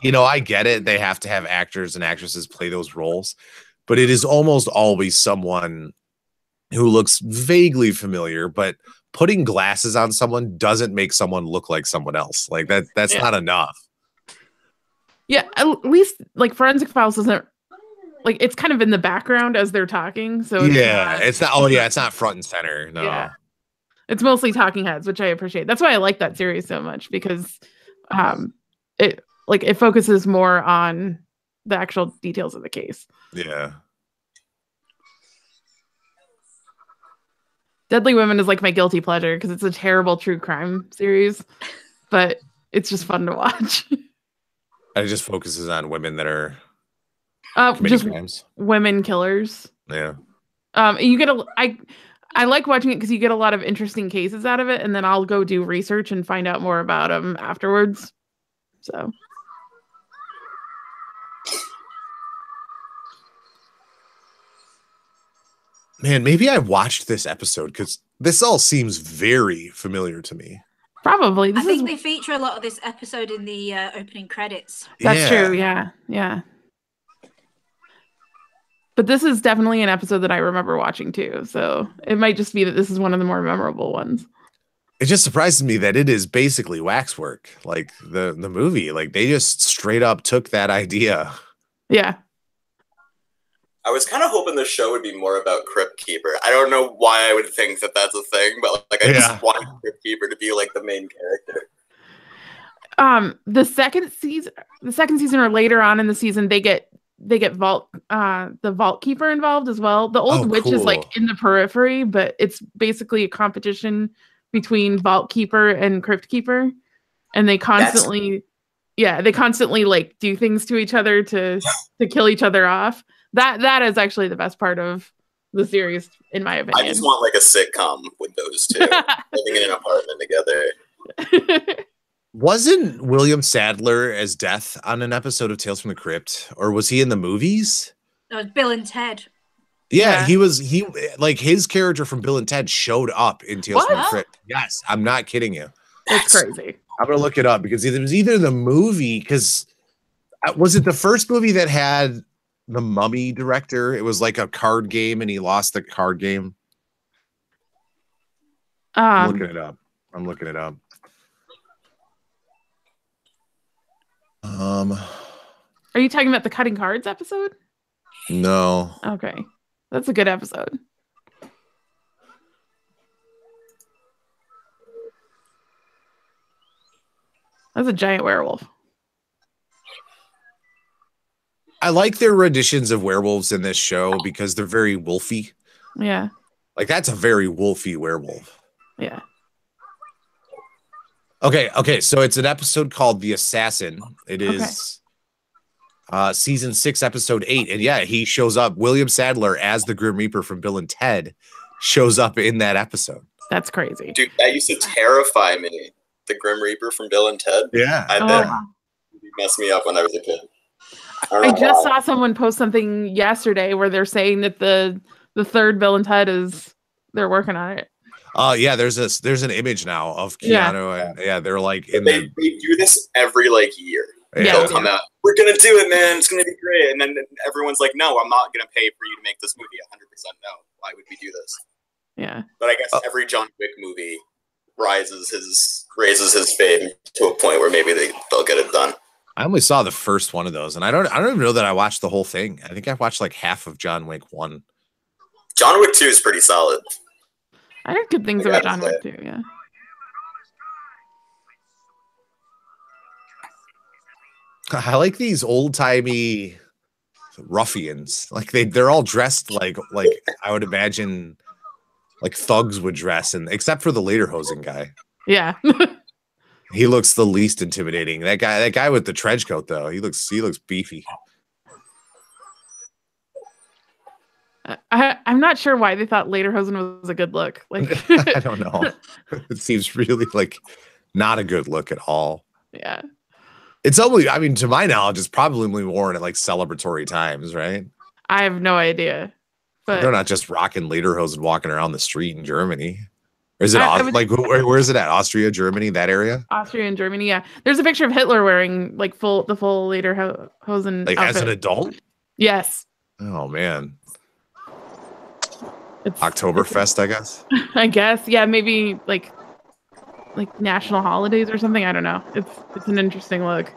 you know, I get it. They have to have actors and actresses play those roles, but it is almost always someone who looks vaguely familiar, but putting glasses on someone doesn't make someone look like someone else. Like that's not enough. Yeah, at least like Forensic Files doesn't like it's kind of in the background as they're talking. So it's not. Oh yeah, it's not front and center. No. Yeah. It's mostly talking heads, which I appreciate. That's why I like that series so much because it focuses more on the actual details of the case. Yeah. Deadly Women is like my guilty pleasure because it's a terrible true crime series, but it's just fun to watch. It just focuses on women that are just crimes. Women killers. Yeah. You get I like watching it because you get a lot of interesting cases out of it, and then I'll go do research and find out more about them afterwards. So. Man, maybe I watched this episode because this all seems very familiar to me. Probably. I think they feature a lot of this episode in the opening credits. That's true. Yeah. Yeah. But this is definitely an episode that I remember watching too. So it might just be that this is one of the more memorable ones. It just surprises me that it is basically Waxwork, like the movie. Like they just straight up took that idea. Yeah. I was kind of hoping the show would be more about Crypt Keeper. I don't know why I would think that that's a thing, but like I just wanted Crypt Keeper to be like the main character. The second season or later on in the season, they get the Vault Keeper involved as well. The old witch is like in the periphery, but it's basically a competition between Vault Keeper and Crypt Keeper, and they constantly like do things to each other to kill each other off. That is actually the best part of the series, in my opinion. I just want like a sitcom with those two living in an apartment together. Wasn't William Sadler as Death on an episode of Tales from the Crypt, or was he in the movies? It was Bill and Ted. Yeah, he like his character from Bill and Ted showed up in Tales from the Crypt. Yes, I'm not kidding you. That's crazy. I'm gonna look it up because it was either the movie, because was it the first movie that had the Mummy director? It was like a card game and he lost the card game. I'm looking it up. Are you talking about the Cutting Cards episode? No. Okay. That's a good episode. That's a giant werewolf. I like their renditions of werewolves in this show because they're very wolfy. Yeah. Like that's a very wolfy werewolf. Yeah. Okay. So it's an episode called The Assassin. It is season 6, episode 8. And yeah, he shows up. William Sadler as the Grim Reaper from Bill and Ted shows up in that episode. That's crazy. Dude, that used to terrify me. The Grim Reaper from Bill and Ted. Yeah. I bet it messed me up when I was a kid. I just saw someone post something yesterday where they're saying that the third Bill and Ted they're working on it. Yeah, there's an image now of Keanu and they're like they do this every like year. Yeah. They'll come out, we're gonna do it, man, it's gonna be great. And then everyone's like, no, I'm not gonna pay for you to make this movie. 100% no. Why would we do this? Yeah. But I guess every John Wick movie raises his fame to a point where maybe they'll get it done. I only saw the first one of those, and I don't even know that I watched the whole thing. I think I watched like half of John Wick 1. John Wick 2 is pretty solid. I heard good things about John Wick 2, yeah. I like these old-timey ruffians. Like they're all dressed like I would imagine like thugs would dress, and except for the lederhosen guy. Yeah. He looks the least intimidating. That guy with the trench coat, though, he looks beefy. I'm not sure why they thought lederhosen was a good look. Like I don't know. It seems really like not a good look at all. Yeah. It's only, I mean, to my knowledge, it's probably worn at like celebratory times, right? I have no idea. But they're not just rocking lederhosen walking around the street in Germany. Or is it where is it at? Austria, Germany, that area? Austria and Germany, yeah. There's a picture of Hitler wearing like the full lederhosen like outfit. As an adult? Yes. Oh man. It's Oktoberfest, I guess. I guess, yeah, maybe like national holidays or something. I don't know. It's an interesting look.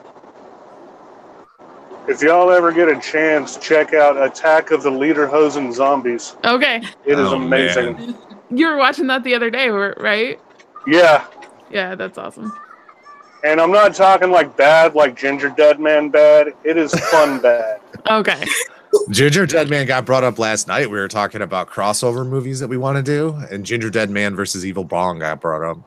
If y'all ever get a chance, check out Attack of the Lederhosen Zombies. Okay. It is amazing. Man. You were watching that the other day, right? Yeah. Yeah, that's awesome. And I'm not talking like bad, like Ginger Dead Man bad. It is fun bad. Okay. Ginger Dead Man got brought up last night. We were talking about crossover movies that we want to do, and Ginger Dead Man versus Evil Bong got brought up.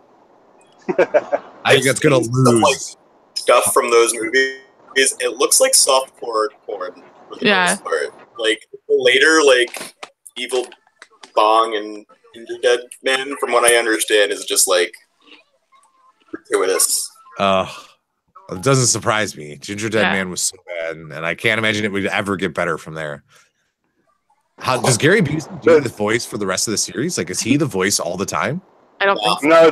I think that's gonna lose. Stuff from those movies. It looks like softcore porn. For the most part. Like later, like Evil Bong and Ginger Dead Man, from what I understand, is just like gratuitous. It doesn't surprise me. Ginger Dead Man was so bad, and I can't imagine it would ever get better from there. How does Gary Busey do the voice for the rest of the series? Like, is he the voice all the time? I don't think so. No,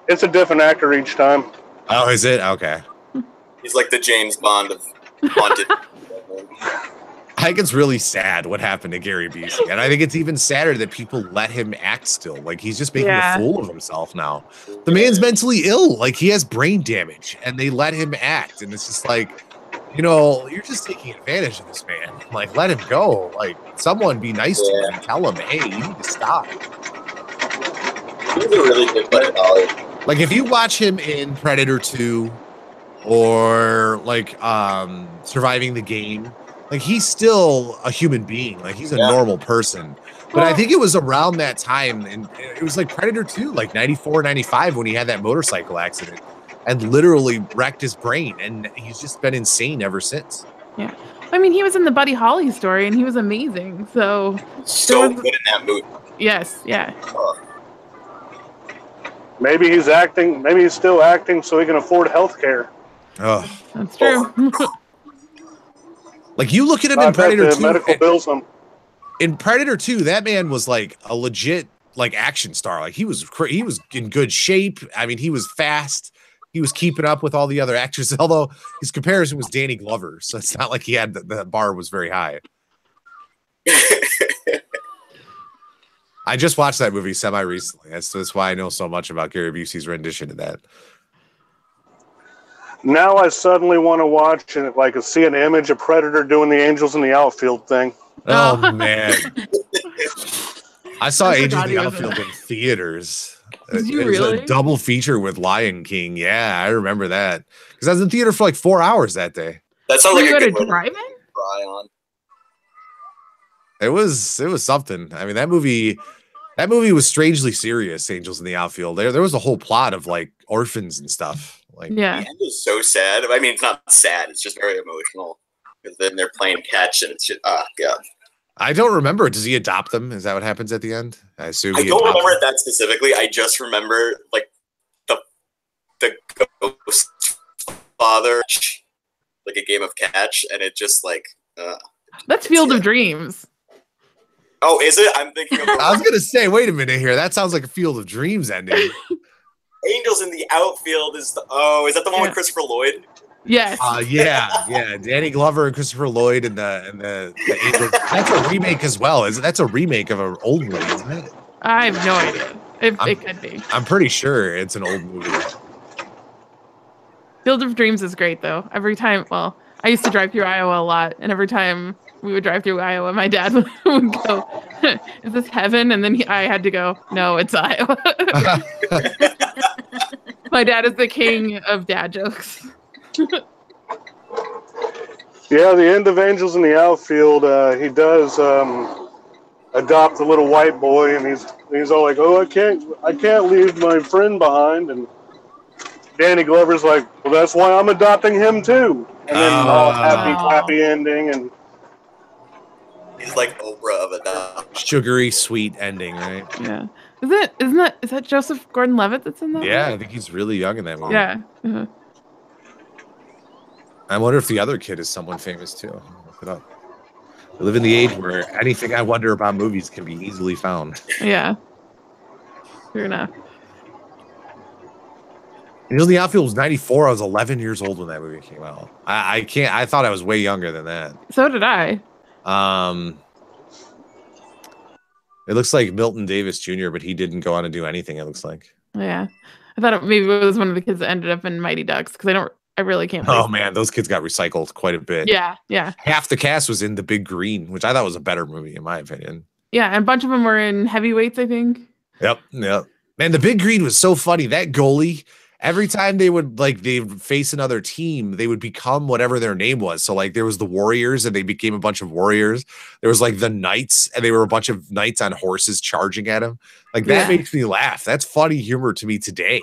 it's a different actor each time. Oh, is it? Okay. He's like the James Bond of haunted. I think it's really sad what happened to Gary Busey, and I think it's even sadder that people let him act still. Like, he's just making a fool of himself now. The man's mentally ill. Like, he has brain damage, and they let him act. And it's just like, you know, you're just taking advantage of this man. Like, let him go. Like, someone be nice to him and tell him, hey, you need to stop. He's a really good player. Like, if you watch him in Predator 2 or, like, Surviving the Game, like, he's still a human being. Like, he's a normal person. But I think it was around that time, and it was like Predator 2, like 94, 95, when he had that motorcycle accident and literally wrecked his brain. And he's just been insane ever since. Yeah. I mean, he was in the Buddy Holly story, and he was amazing. So good in that movie. Yes, yeah. Maybe he's acting. Maybe he's still acting so he can afford health care. Oh, that's true. Like, you look at him in Predator 2. Medical bills him. In Predator 2, that man was like a legit like action star. Like, he was in good shape. I mean, he was fast. He was keeping up with all the other actors. Although his comparison was Danny Glover, so it's not like he had the bar was very high. I just watched that movie semi-recently. That's why I know so much about Gary Busey's rendition of that. Now I suddenly want to watch and like see an image of Predator doing the Angels in the Outfield thing. Oh man, I saw Angels in the Outfield in theaters. Did you it was really? a double feature with Lion King. Yeah, I remember that because I was in theater for like 4 hours that day. That sounds like a good one. Drive-in? Try on. It was something. I mean, that movie was strangely serious. Angels in the Outfield. There was a whole plot of like orphans and stuff. Like, the end is so sad. I mean, it's not sad. It's just very emotional. Because then they're playing catch, and it's just, oh god. I don't remember. Does he adopt them? Is that what happens at the end? I assume. I don't remember that specifically. I just remember like the ghost father, like a game of catch, and it just like. That's Field of Dreams. Oh, is it? I'm thinking of. I was gonna say, wait a minute here. That sounds like a Field of Dreams ending. Angels in the Outfield is the is that the one with Christopher Lloyd? Yes. Yeah. Danny Glover and Christopher Lloyd and the Angels. That's a remake as well. That's a remake of an old movie, isn't it? I have no idea. It could be. I'm pretty sure it's an old movie. Field of Dreams is great though. Every time, well, I used to drive through Iowa a lot, and every time we would drive through Iowa, my dad would go, "Is this heaven?" And then I had to go, "No, it's Iowa." My dad is the king of dad jokes. Yeah, the end of Angels in the Outfield, he does adopt a little white boy, and he's all like, "Oh, I can't leave my friend behind." And Danny Glover's like, "Well, that's why I'm adopting him too." And then all happy ending, and he's like Oprah of adoption. Sugary sweet ending, right? Yeah. Is that Joseph Gordon-Levitt that's in that? Yeah, I think he's really young in that movie. Yeah. Uh-huh. I wonder if the other kid is someone famous too. Look it up. We live in the age where anything I wonder about movies can be easily found. Yeah. Fair enough. Angels in the Outfield was 94. I was 11 years old when that movie came out. I thought I was way younger than that. So did I. It looks like Milton Davis Jr., but he didn't go on to do anything, it looks like. Yeah. I thought maybe it was one of the kids that ended up in Mighty Ducks, because I really can't. Oh man, those kids got recycled quite a bit. Yeah, yeah. Half the cast was in The Big Green, which I thought was a better movie in my opinion. Yeah, and a bunch of them were in Heavyweights, I think. Yep. Man, The Big Green was so funny. That goalie, every time they would face another team, they would become whatever their name was. So like there was the Warriors and they became a bunch of Warriors. There was like the Knights and they were a bunch of knights on horses charging at him. Like that makes me laugh. That's funny humor to me today.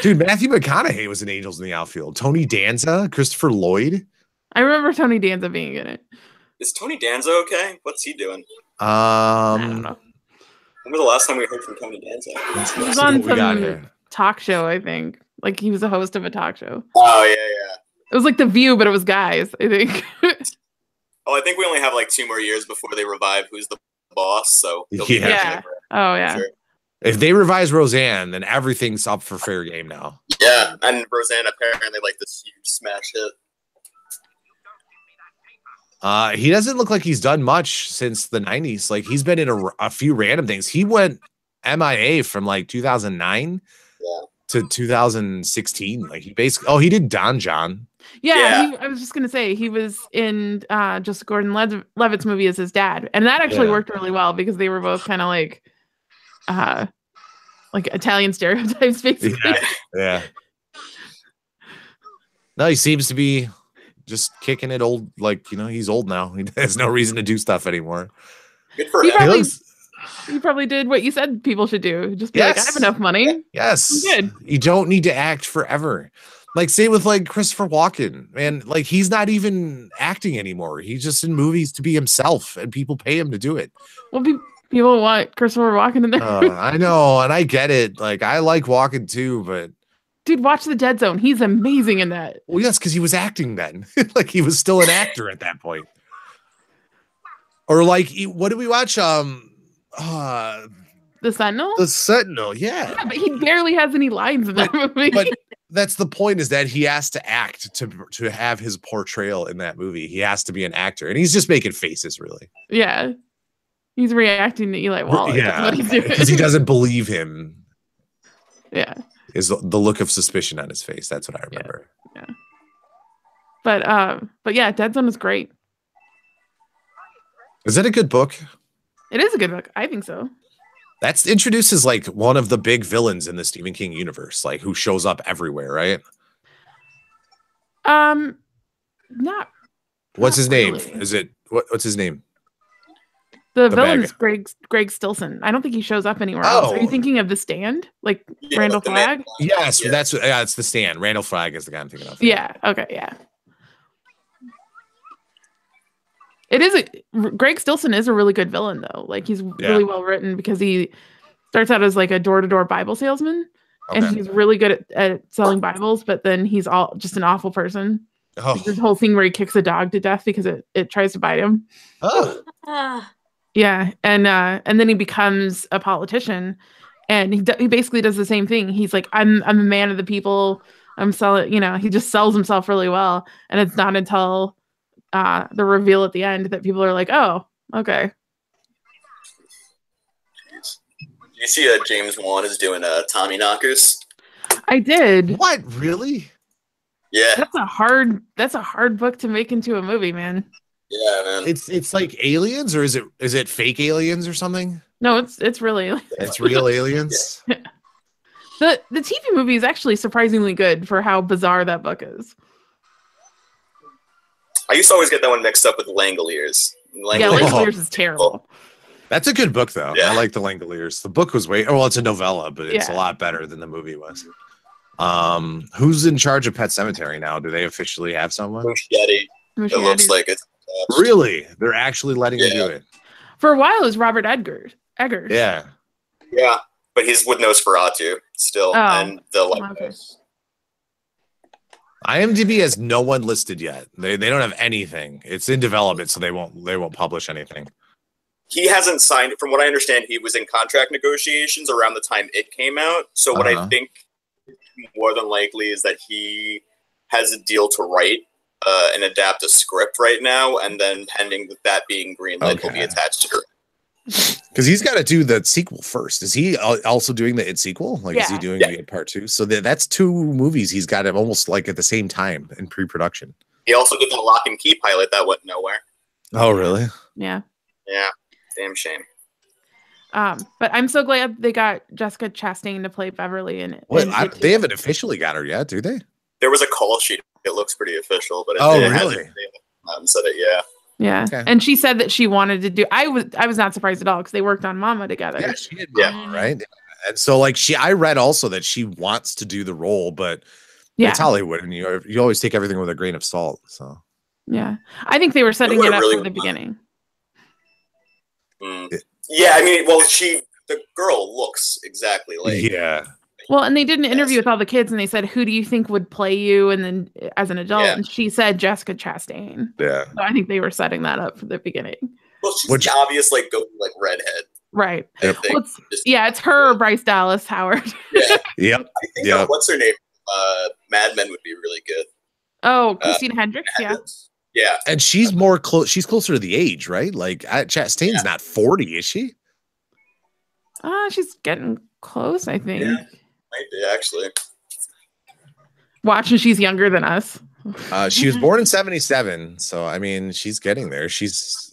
Dude, Matthew McConaughey was in Angels in the Outfield. Tony Danza, Christopher Lloyd. I remember Tony Danza being in it. Is Tony Danza okay? What's he doing? I don't know. When was the last time we heard from Tony Danza? He was on some talk show, I think. Like he was a host of a talk show. Oh yeah. It was like The View, but it was guys, I think. I think we only have like 2 more years before they revive Who's the Boss. So yeah. Oh yeah. Sure. If they revise Roseanne, then everything's up for fair game now. Yeah, and Roseanne apparently like this huge smash hit. He doesn't look like he's done much since the 90s. Like he's been in a few random things. He went MIA from like 2009 to 2016. Like he basically, he did Don John. Yeah. I was just gonna say he was in Joseph Gordon-Levitt's movie as his dad, and that actually worked really well because they were both kind of like Italian stereotypes, basically. Yeah. No, he seems to be just kicking it old. Like, he's old now. He has no reason to do stuff anymore. Good for him. He probably did what you said people should do. Just be like, I have enough money. Yes. I'm good. You don't need to act forever. Like, same with like Christopher Walken. Man, like he's not even acting anymore. He's just in movies to be himself, and people pay him to do it. Well, people want Christopher Walken in there. I know, and I get it. Like, I like Walken too, but dude, watch The Dead Zone. He's amazing in that. Well, yes, because he was acting then. Like he was still an actor at that point. Or like, what did we watch? The Sentinel? The Sentinel, yeah. But he barely has any lines in that movie. But that's the point, is that he has to act to have his portrayal in that movie. He has to be an actor, and he's just making faces, really. Yeah. He's reacting to Eli Wallach. Yeah, because he doesn't believe him. Yeah. Is the look of suspicion on his face. That's what I remember. Yeah. But yeah, Dead Zone is great. Is that a good book? It is a good book. I think so. That's introduces like one of the big villains in the Stephen King universe, like who shows up everywhere, right? What's his name? Is it what's his name? The villain is Greg Stilson. I don't think he shows up anywhere else. Are you thinking of The Stand? Like Randall Flagg? Yes, it's The Stand. Randall Flagg is the guy I'm thinking of. Yeah. Okay. Yeah. It is Greg Stilson is a really good villain though. Like he's really well written because he starts out as like a door-to-door Bible salesman, and he's really good at selling Bibles, but then he's just an awful person. Like this whole thing where he kicks a dog to death because it tries to bite him. Yeah, and then he becomes a politician, and he basically does the same thing. He's like, I'm a man of the people. I'm selling, he just sells himself really well, and it's not until the reveal at the end that people are like, oh, okay. You see James Wan is doing Tommy Knockers? I did. What, really? Yeah. That's a hard book to make into a movie, man. Yeah, man. It's like aliens, or is it fake aliens or something? No, it's really it's real aliens. Yeah. The TV movie is actually surprisingly good for how bizarre that book is. I used to always get that one mixed up with Langoliers. Langoliers is terrible. That's a good book, though. Yeah. I like the Langoliers. The book was it's a novella, but it's a lot better than the movie was. Who's in charge of Pet Sematary now? Do they officially have someone? Muschietti. It looks like it's really. They're actually letting him do it. For a while, it was Robert Eggers. Yeah. Yeah, but he's with Nosferatu still, and the IMDb has no one listed yet. They don't have anything. It's in development, so they won't publish anything. He hasn't signed. From what I understand, he was in contract negotiations around the time it came out. So what I think more than likely is that he has a deal to write and adapt a script right now, and then pending that being greenlit, will be attached to her. Because he's got to do the sequel first. Is he also doing the It sequel? Like, is he doing the It Part 2? So that's 2 movies he's got him almost like at the same time in pre-production. He also did the Lock and Key pilot that went nowhere. Oh, really? Yeah. Yeah. Damn shame. But I'm so glad they got Jessica Chastain to play Beverly in it. They haven't officially got her yet, do they? There was a call sheet. It looks pretty official, but really? Hasn't said it. Yeah. Yeah, okay. And she said that she wanted to do. I was not surprised at all because they worked on Mama together. Yeah, she did. Mama, right? And so, like, I read also that she wants to do the role, but it's Hollywood, and you always take everything with a grain of salt. So, yeah, I think they were setting it up from the beginning. Yeah, I mean, well, the girl looks exactly like. Yeah. Well, and they did an interview with all the kids, and they said, "Who do you think would play you?" And then, as an adult, and she said Jessica Chastain. Yeah. So I think they were setting that up from the beginning. Well, she's the obvious redhead. Right. Yep. It's her or Bryce Dallas Howard. Yeah. Yep. I think what's her name? Mad Men would be really good. Oh, Christina Hendricks. Yeah. And she's more close. She's closer to the age, right? Like Chastain's not 40, is she? She's getting close, I think. Yeah. Might be, actually. Watching, she's younger than us. She was born in 1977, so I mean, she's getting there. She's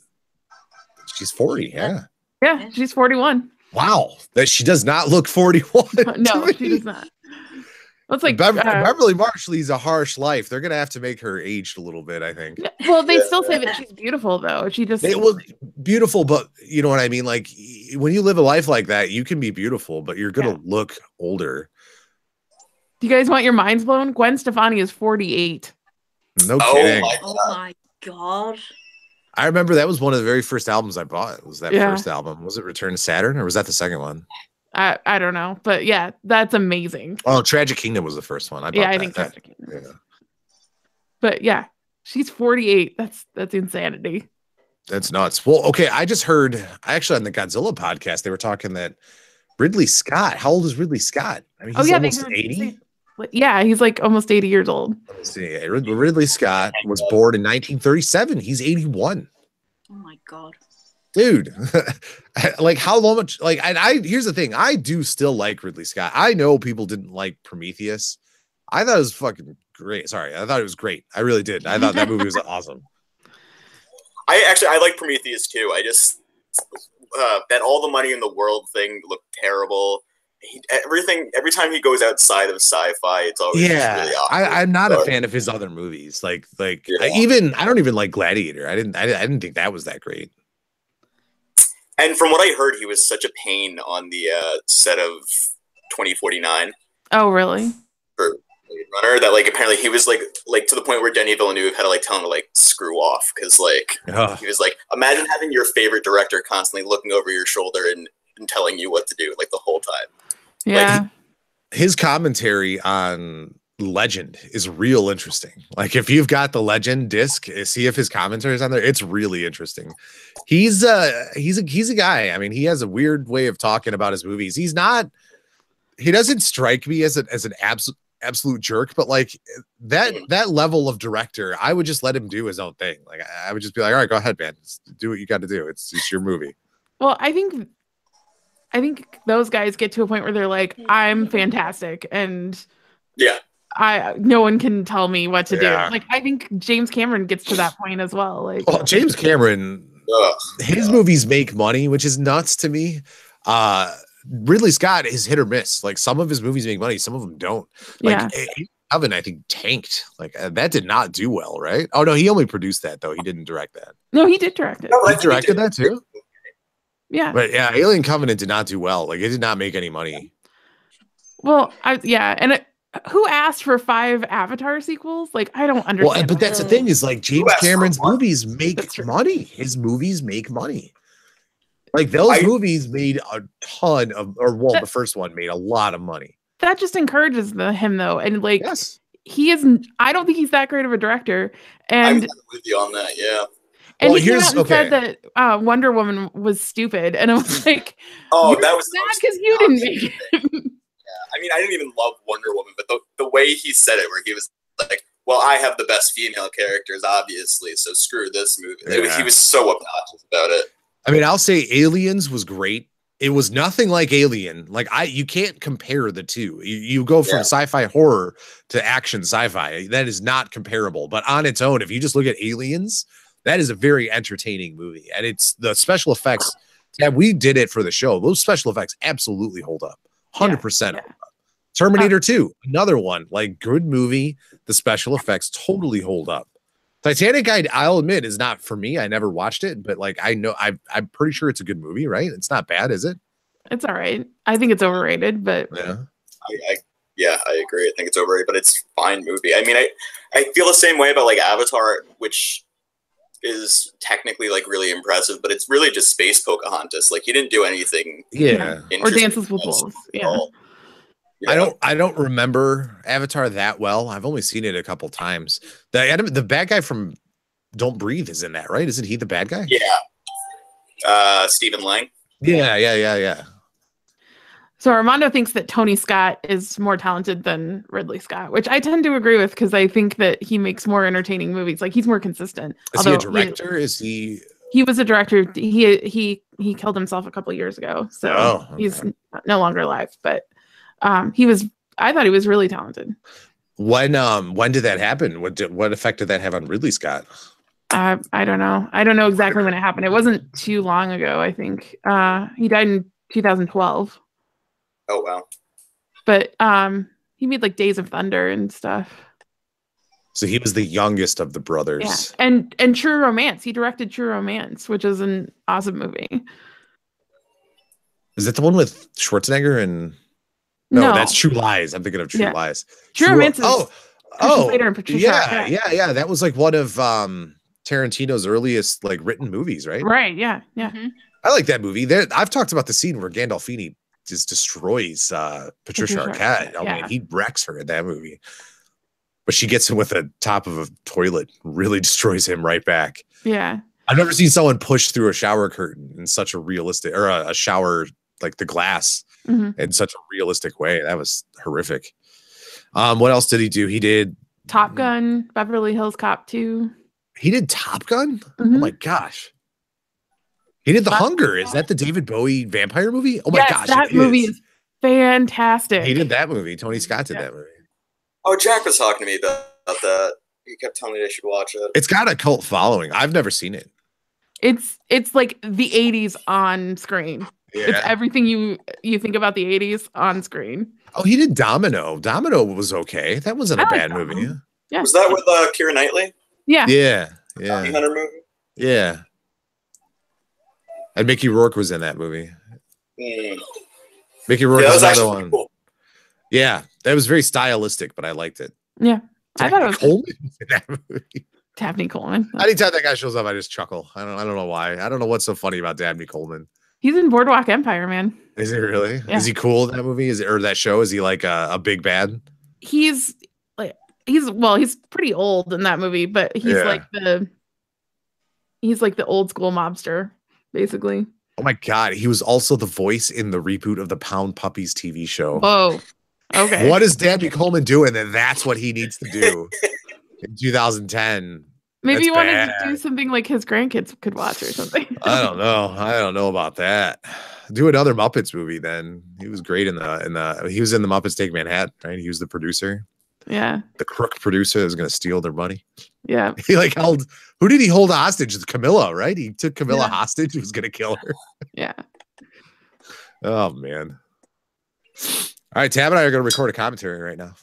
40, yeah. Yeah, she's 41. Wow, that she does not look 41. No, she does not. It's like Beverly Marsh leads a harsh life. They're gonna have to make her aged a little bit, I think. Well, they still say that she's beautiful, though. She just beautiful, but you know what I mean. Like when you live a life like that, you can be beautiful, but you're gonna look older. Do you guys want your minds blown? Gwen Stefani is 48. No kidding. Oh my god. I remember that was one of the very first albums I bought. It was that first album. Was it Return to Saturn, or was that the second one? I don't know, but yeah, that's amazing. Oh, Tragic Kingdom was the first one. I think Tragic Kingdom. Yeah. But yeah, she's 48. That's insanity. That's nuts. Well, okay, I just heard actually on the Godzilla podcast they were talking that Ridley Scott. How old is Ridley Scott? I mean, he's almost 80. Yeah, he's like almost 80 years old. Let's see. Ridley Scott was born in 1937. He's 81. Oh my god. Dude, like how long like I here's the thing. I do still like Ridley Scott. I know people didn't like Prometheus. I thought it was fucking great. Sorry, I thought it was great. I really did. I thought that movie was awesome. I like Prometheus too. I just that all the money in the world thing looked terrible. Every time he goes outside of sci-fi, it's always really awkward. I'm not a fan of his other movies. Like I don't even like Gladiator. I didn't think that was that great. And from what I heard, he was such a pain on the set of 2049. Oh, really? For Blade Runner, that like apparently he was like to the point where Denis Villeneuve had to like tell him to like screw off because he was like, imagine having your favorite director constantly looking over your shoulder and telling you what to do like the whole time. Yeah, his commentary on Legend is real interesting. Like if you've got the Legend disc, see if his commentary is on there. It's really interesting. He's a guy. I mean, he has a weird way of talking about his movies. He doesn't strike me as an absolute jerk, but like that level of director, I would just let him do his own thing. Like I would just be like, all right, go ahead, man. Just do what you got to do. It's your movie. Well, I think those guys get to a point where they're like, I'm fantastic, and no one can tell me what to do. Like I think James Cameron gets to that point as well. Like James Cameron, his movies make money, which is nuts to me. Ridley Scott is hit or miss. Like some of his movies make money, some of them don't. Like Oven, I think tanked. Like that did not do well, right? Oh no, he only produced that though. He didn't direct that. No, he did direct it. He directed that too. Yeah. But yeah, Alien Covenant did not do well. Like it did not make any money. Well, who asked for 5 Avatar sequels? Like I don't understand. Well, but that's the thing is like James Cameron's movies make money. His movies make money. Like those movies made a ton of, the first one made a lot of money. That just encourages him though, and like he is. I don't think he's that great of a director. And I'm with you on that, yeah. And he said that Wonder Woman was stupid, and I was like, "Oh, that was because you didn't make it." Yeah, I mean, I didn't even love Wonder Woman, but the way he said it, where he was like, "Well, I have the best female characters, obviously, so screw this movie." Yeah. He was so obnoxious about it. I mean, I'll say Aliens was great. It was nothing like Alien. Like you can't compare the two. You go from sci-fi horror to action sci-fi. That is not comparable. But on its own, if you just look at Aliens, that is a very entertaining movie. And it's the special effects. Yeah, we did it for the show. Those special effects absolutely hold up. 100% hold up. Terminator 2, another one. Like, good movie. The special effects totally hold up. Titanic, I'll admit, is not for me. I never watched it, but like I'm pretty sure it's a good movie, right? It's not bad, is it? It's all right. I think it's overrated, but I agree. I think it's overrated, but it's a fine movie. I mean, I feel the same way about like Avatar, which is technically like really impressive, but it's really just space Pocahontas. Like, he didn't do anything. Yeah, or Dances with Wolves. Yeah. Yeah. I don't remember Avatar that well. I've only seen it a couple times. The bad guy from Don't Breathe is in that, right? Isn't he the bad guy? Yeah. Stephen Lang. Yeah. So Armando thinks that Tony Scott is more talented than Ridley Scott, which I tend to agree with because I think that he makes more entertaining movies. Like, he's more consistent. Is he a director? He was a director. He killed himself a couple years ago, so he's no longer alive. But I thought he was really talented. When did that happen? What effect did that have on Ridley Scott? I don't know. I don't know exactly when it happened. It wasn't too long ago, I think. He died in 2012. Oh, wow. But he made like Days of Thunder and stuff. So he was the youngest of the brothers. Yeah. And True Romance. He directed True Romance, which is an awesome movie. Is that the one with Schwarzenegger and... No, that's True Lies. I'm thinking of True Lies. True Romance is Slater and Patricia Arquette. That was like one of Tarantino's earliest like written movies, right? Right, yeah. Mm-hmm. I like that movie. I've talked about the scene where Gandolfini just destroys Patricia Arquette. I mean, he wrecks her in that movie. But she gets him with the top of a toilet, really destroys him right back. Yeah. I've never seen someone push through a shower curtain in such a realistic, or a shower, like the glass, in such a realistic way. That was horrific. What else did he do? He did Top Gun, Beverly Hills Cop 2. He did Top Gun? Oh my gosh. He did The Hunger. Is that the David Bowie vampire movie? Oh my gosh. That movie is fantastic. He did that movie. Tony Scott did that movie. Oh, Jack was talking to me about that. He kept telling me I should watch it. It's got a cult following. I've never seen it. It's like the 80s on screen. Yeah. It's everything you think about the 80s on screen. Oh, he did Domino. Domino was okay. That wasn't a bad movie. Yeah. Was that with Keira Knightley? Yeah. Yeah. Hunter movie? Yeah. And Mickey Rourke was in that movie. Mickey Rourke was another one. Cool. Yeah, that was very stylistic, but I liked it. Yeah. I thought it was Coleman in that movie. Dabney Coleman. Anytime that guy shows up, I just chuckle. I don't know why. I don't know what's so funny about Dabney Coleman. He's in Boardwalk Empire, man. Is he really? Yeah. Is he cool in that movie? Or that show? Is he like a big bad? He's pretty old in that movie, but he's like the old school mobster, basically. Oh my God. He was also the voice in the reboot of the Pound Puppies TV show. Oh, okay. What is Dabney Coleman doing? And that's what he needs to do in 2010. Maybe you wanted to do something like his grandkids could watch or something. I don't know about that. Do another Muppets movie then. He was great he was in the Muppets Take Manhattan, right? He was the producer. Yeah. The crook producer that was going to steal their money. Yeah. He who did he hold hostage? Camilla, right? He took Camilla hostage. He was going to kill her. Yeah. Oh man. All right, Tab and I are going to record a commentary right now.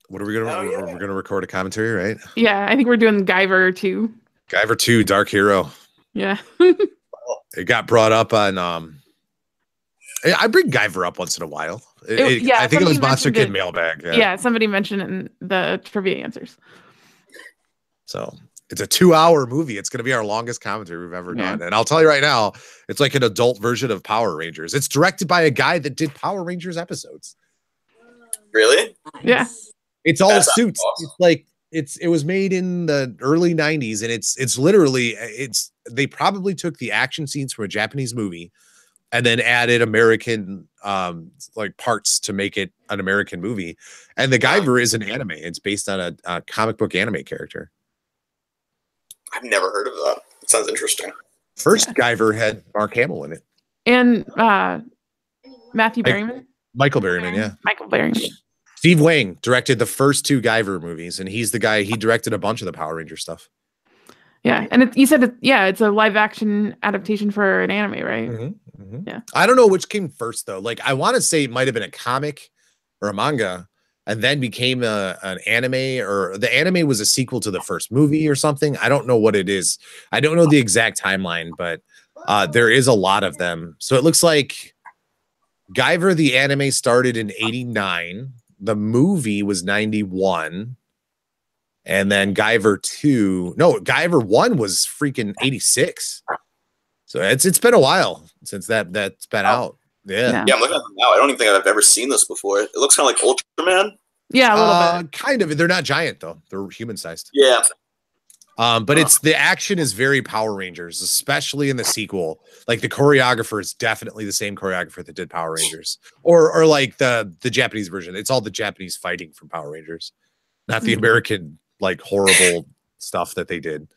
What are we going to We're going to record a commentary, right? Yeah, I think we're doing Guyver 2. Guyver 2, Dark Hero. Yeah. It got brought up on I bring Guyver up once in a while. I think it was Monster Kid Mailbag. Yeah, somebody mentioned it in the trivia answers. So it's a 2-hour movie. It's going to be our longest commentary we've ever done. And I'll tell you right now, it's like an adult version of Power Rangers. It's directed by a guy that did Power Rangers episodes. Really? Yeah. It's all suits. Awesome. It's like it was made in the early 90s, and it's literally they probably took the action scenes from a Japanese movie and then added American like parts to make it an American movie. And the Guyver is an anime. It's based on a comic book anime character. I've never heard of that. It sounds interesting. First Guyver had Mark Hamill in it. And Matthew Berryman. Michael Berryman, yeah. Michael Berryman. Steve Wang directed the first 2 Guyver movies, and he's the guy, he directed a bunch of the Power Ranger stuff. Yeah, and you said it's a live action adaptation for an anime, right? Mm-hmm, mm-hmm. Yeah. I don't know which came first though. Like I want to say it might have been a comic or a manga, and then became an anime, or the anime was a sequel to the first movie or something. I don't know what it is. I don't know the exact timeline, but there is a lot of them. So it looks like Guyver the anime started in 89. The movie was 91. And then Guyver 1 was freaking 86. So it's been a while since that's been out. Yeah. Yeah, I'm looking at them now. I don't even think I've ever seen this before. It looks kind of like Ultraman. Yeah, a little bit. Kind of. They're not giant though. They're human sized. Yeah. But it's the action is very Power Rangers, especially in the sequel. Like the choreographer is definitely the same choreographer that did Power Rangers, or like the Japanese version. It's all the Japanese fighting from Power Rangers, not the American like horrible stuff that they did.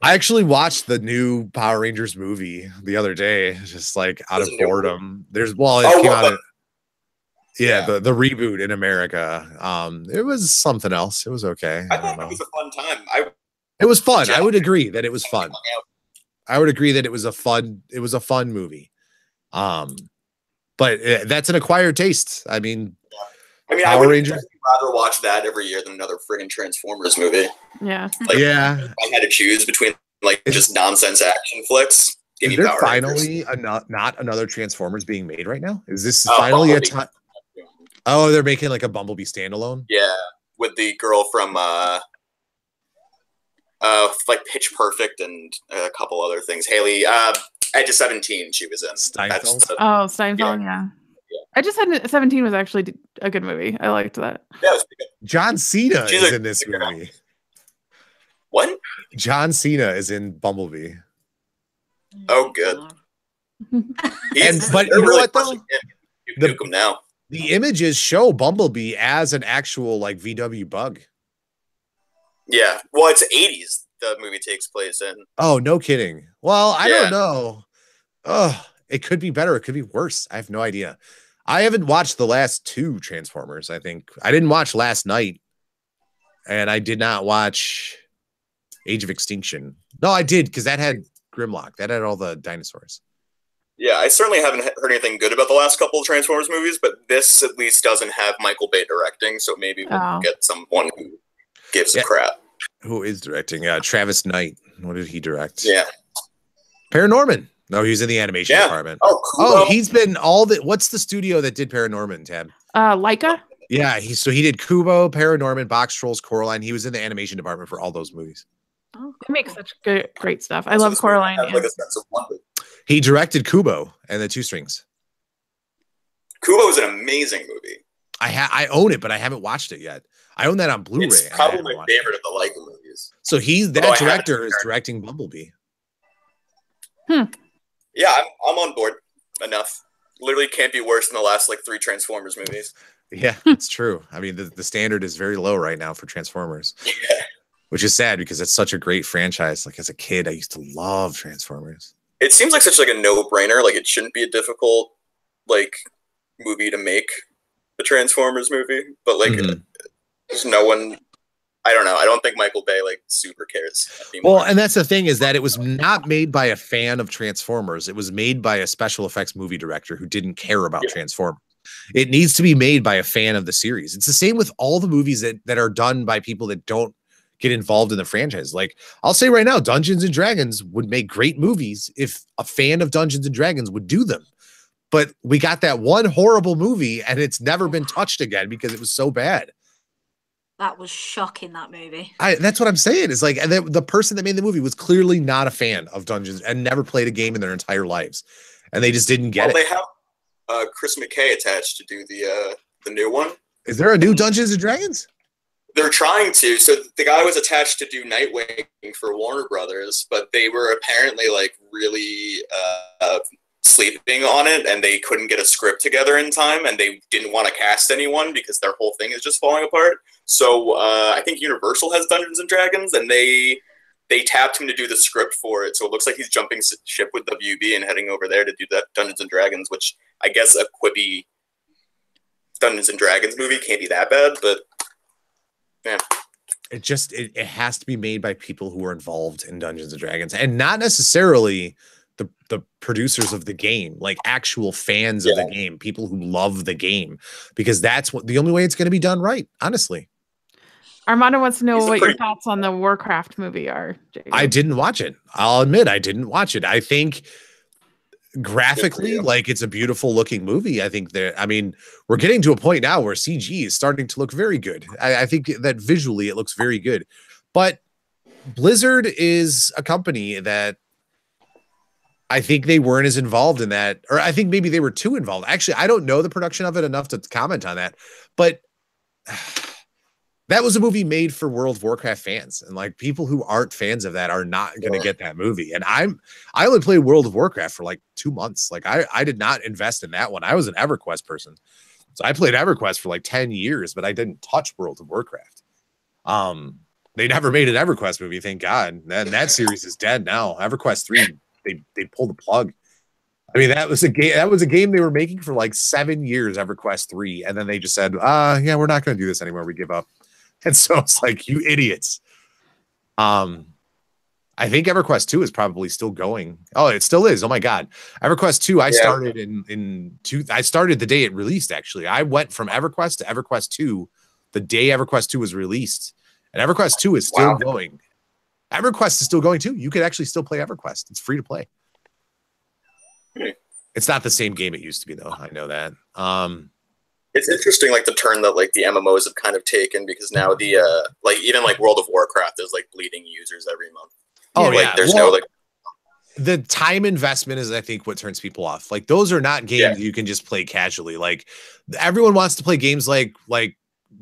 I actually watched the new Power Rangers movie the other day, just like out of boredom. It came out. The reboot in America. It was something else. It was okay. I thought it was a fun time. It was fun. I would agree that it was fun. I would agree that it was a fun movie. But that's an acquired taste. I mean, I would rather watch that every year than another friggin' Transformers movie. Yeah. If I had to choose between like just nonsense action flicks. Is there finally not another Transformers being made right now? Is this finally a time? Oh, they're making like a Bumblebee standalone? Yeah, with the girl from like Pitch Perfect and a couple other things. Haley, Edge of 17, she was in. Steinfeld? Steinfeld, yeah. I just had 17 was actually a good movie. I liked that. Yeah, it was pretty good. John Cena is in this movie. What? John Cena is in Bumblebee. Oh, good. But you know what though? Nuke him now. The images show Bumblebee as an actual like VW bug. Yeah, well, it's 80s. The movie takes place in. Oh, no kidding. Well, I don't know. Oh, it could be better. It could be worse. I have no idea. I haven't watched the last 2 Transformers. I think I didn't watch Last Night, and I did not watch Age of Extinction. No, I did because that had Grimlock. That had all the dinosaurs. Yeah, I certainly haven't heard anything good about the last couple of Transformers movies, but this at least doesn't have Michael Bay directing, so maybe we'll get someone who gives a crap. Who is directing? Travis Knight. What did he direct? Yeah. Paranorman. No, he's in the animation department. Oh, he's been all the. What's the studio that did Paranorman, Tab? Laika? Yeah, he did Kubo, Paranorman, Box Trolls, Coraline. He was in the animation department for all those movies. Oh, cool. They make such great stuff. I love Coraline. Like a sense of wonder. He directed Kubo and the Two Strings. Kubo is an amazing movie. I own it, but I haven't watched it yet. I own that on Blu-ray. It's probably my favorite of the Laika movies. So that director is directing Bumblebee. Yeah, I'm on board enough. Literally can't be worse than the last like 3 Transformers movies. Yeah, it's true. I mean, the standard is very low right now for Transformers. Yeah. Which is sad because it's such a great franchise. Like as a kid, I used to love Transformers. It seems like such like a no-brainer. Like it shouldn't be a difficult like movie to make a Transformers movie, but like there's no one. I don't know. I don't think Michael Bay like super cares anymore. Well, and that's the thing is that it was not made by a fan of Transformers. It was made by a special effects movie director who didn't care about Transformers. It needs to be made by a fan of the series. It's the same with all the movies that are done by people that don't get involved in the franchise. Like I'll say right now, Dungeons and Dragons would make great movies if a fan of Dungeons and Dragons would do them. But we got that one horrible movie and it's never been touched again because it was so bad. That was shocking, that movie. That's what I'm saying. Is like, and the person that made the movie was clearly not a fan of Dungeons and never played a game in their entire lives. And they just didn't get it. They have Chris McKay attached to do the new one. Is there a new Dungeons and Dragons? They're trying to. So the guy was attached to do Nightwing for Warner Brothers, but they were apparently like really sleeping on it, and they couldn't get a script together in time, and they didn't want to cast anyone because their whole thing is just falling apart. So I think Universal has Dungeons and Dragons, and they they tapped him to do the script for it, so it looks like he's jumping ship with WB and heading over there to do that Dungeons and Dragons, which I guess a Quibi Dungeons and Dragons movie can't be that bad, but yeah. It has to be made by people who are involved in Dungeons and Dragons, and not necessarily the producers of the game, like actual fans of the game, people who love the game, because that's the only way it's going to be done right, honestly. Armando wants to know what your thoughts on the Warcraft movie are. Jacob. I didn't watch it. I'll admit I didn't watch it. I think graphically, like, it's a beautiful looking movie. I think that, I mean, we're getting to a point now where CG is starting to look very good. I think that visually it looks very good. But Blizzard is a company that I think they weren't as involved in that, or I think maybe they were too involved. Actually, I don't know the production of it enough to comment on that, but that was a movie made for World of Warcraft fans, and like people who aren't fans of that are not going to get that movie. And I only played World of Warcraft for like 2 months. Like I did not invest in that one. I was an EverQuest person, so I played EverQuest for like 10 years, but I didn't touch World of Warcraft. They never made an EverQuest movie, thank God. That series is dead now. EverQuest 3, they pulled the plug. I mean, that was a game they were making for like 7 years, EverQuest 3, and then they just said, yeah, we're not going to do this anymore. We give up. And so it's like, you idiots. I think EverQuest 2 is probably still going. Oh, it still is. Oh my God. EverQuest 2, I started I started the day it released, actually. I went from EverQuest to EverQuest 2 the day EverQuest 2 was released. And EverQuest 2 is still going. EverQuest is still going too. You could actually still play EverQuest. It's free to play. It's not the same game it used to be, though. I know that. It's interesting, like the turn that like the MMOs have kind of taken, because now the like even like World of Warcraft is like bleeding users every month. Oh like, yeah, there's no like the time investment is, I think, what turns people off. Like those are not games you can just play casually. Like everyone wants to play games like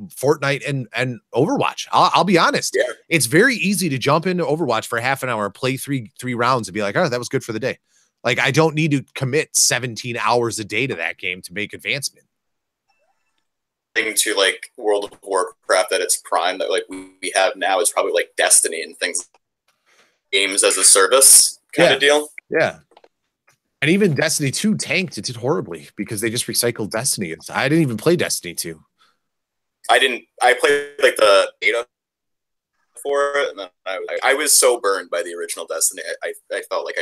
Fortnite and Overwatch. I'll be honest. Yeah. It's very easy to jump into Overwatch for half an hour, play three rounds, and be like, oh, that was good for the day. Like I don't need to commit 17 hours a day to that game to make advancement. To like World of Warcraft at its prime that like we have now is probably like Destiny and things, games as a service kind of deal. Yeah. And even Destiny 2 tanked. It did horribly because they just recycled Destiny. I didn't even play Destiny 2. I played like the beta for it, and then I was so burned by the original Destiny. I felt like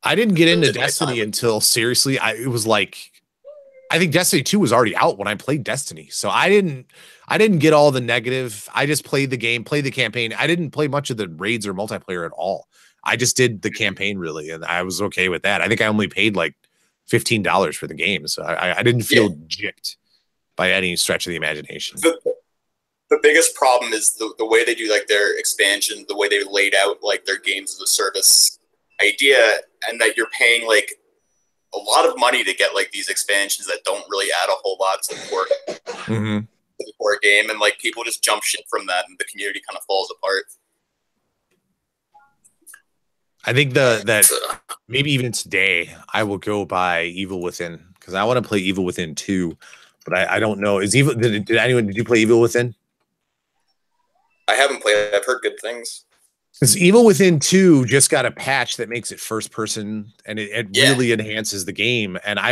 I didn't get into Destiny until seriously. It was like, I think Destiny 2 was already out when I played Destiny. So I didn't get all the negative. I just played the game, played the campaign. I didn't play much of the raids or multiplayer at all. I just did the campaign really, and I was okay with that. I think I only paid like $15 for the game. So I didn't feel gypped by any stretch of the imagination. The biggest problem is the way they do like their expansion, the way they laid out like their games as a service idea, and that you're paying like a lot of money to get like these expansions that don't really add a whole lot to the core game, and like people just jump ship from that, and the community kind of falls apart. I think that maybe even today I will go buy Evil Within because I want to play Evil Within 2, but I don't know. Did you play Evil Within? I haven't played. I've heard good things. Because Evil Within 2 just got a patch that makes it first person, and it really enhances the game. And I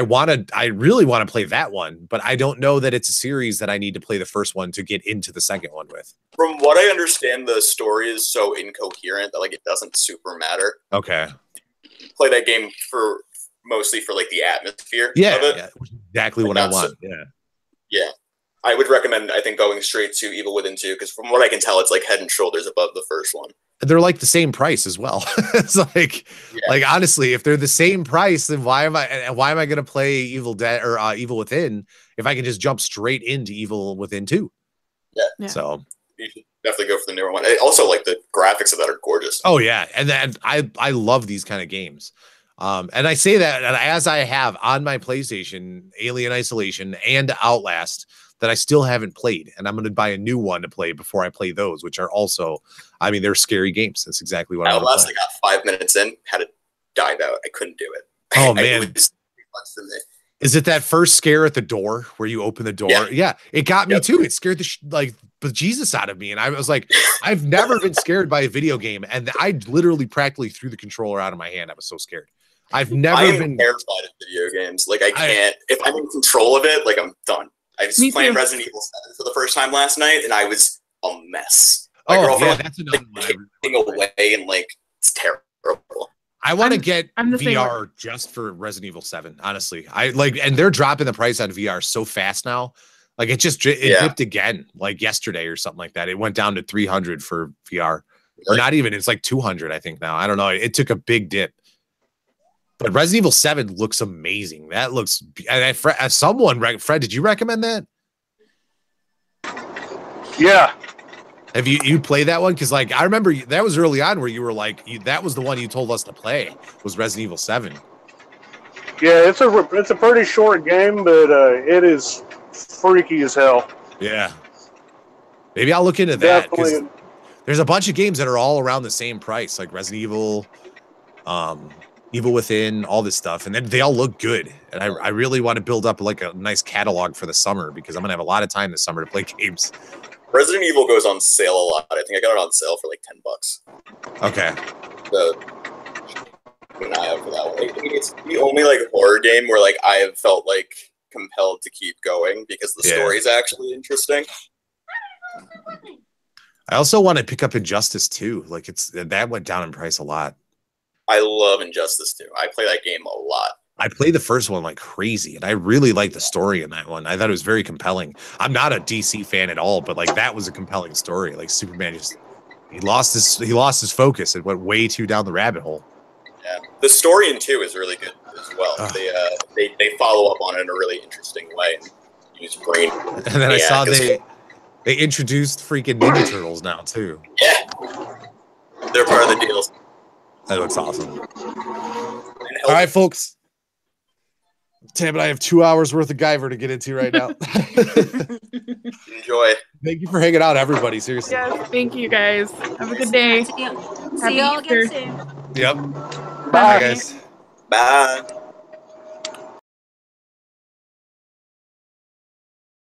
really want to play that one, but I don't know that it's a series that I need to play the first one to get into the second one with. From what I understand, the story is so incoherent that like it doesn't super matter. Okay. Play that game mostly for like the atmosphere of it. Yeah, exactly what I want. Yeah. I would recommend, I think, going straight to Evil Within 2, because from what I can tell, it's like head and shoulders above the first one. They're like the same price as well. It's like honestly, if they're the same price, then why am I going to play Evil Dead or Evil Within if I can just jump straight into Evil Within 2? Yeah. So you should definitely go for the newer one. Also, like the graphics of that are gorgeous. Oh yeah, and I love these kind of games. And I say that as I have on my PlayStation Alien Isolation and Outlast that I still haven't played, and I'm going to buy a new one to play before I play those, which are also, I mean, they're scary games. That's exactly what Outlast, I got 5 minutes in, had to dive out. I couldn't do it. Oh man, is it that first scare at the door where you open the door? Yeah, it got me too. It scared the bejesus out of me. And I was like, I've never been scared by a video game. And I literally practically threw the controller out of my hand. I was so scared. I've never been terrified of video games. Like I can't, if I'm in control of it, like I'm done. I was playing Resident Evil 7 for the first time last night, and I was a mess. My girlfriend that's another one. Away, and like it's terrible. I want to get VR just for Resident Evil 7. Honestly, I like, and they're dropping the price on VR so fast now. Like it dipped again, like yesterday or something like that. It went down to 300 for VR, or not even. It's like 200, I think now. I don't know. It took a big dip. But Resident Evil 7 looks amazing. That looks. And Fred, did you recommend that? Yeah. Have you played that one? Because like I remember that was early on where you were like that was the one you told us to play was Resident Evil 7. Yeah, it's a pretty short game, but it is freaky as hell. Yeah. Maybe I'll look into that because there's a bunch of games that are all around the same price, like Resident Evil, Evil Within, all this stuff, and then they all look good. And I really want to build up like a nice catalog for the summer because I'm gonna have a lot of time this summer to play games. Resident Evil goes on sale a lot. I think I got it on sale for like $10. Okay. So keep an eye out for that one. I think it's the only like horror game where like I have felt like compelled to keep going because the story is actually interesting. I also want to pick up Injustice 2. Like that went down in price a lot. I love Injustice 2. I play that game a lot. I played the first one like crazy, and I really liked the story in that one. I thought it was very compelling. I'm not a DC fan at all, but like that was a compelling story. Like Superman he lost his focus and went way too down the rabbit hole. Yeah, the story in 2 is really good as well. They follow up on it in a really interesting way and use brain. And then I saw they introduced freaking Ninja Turtles now too. Yeah, they're part of the deals. That looks awesome. All right, folks. Tam and I have 2 hours worth of Guyver to get into right now. Enjoy. Thank you for hanging out, everybody. Seriously. Yes, thank you guys. Have a good day. See y'all again soon. Yep. Bye, guys. Bye.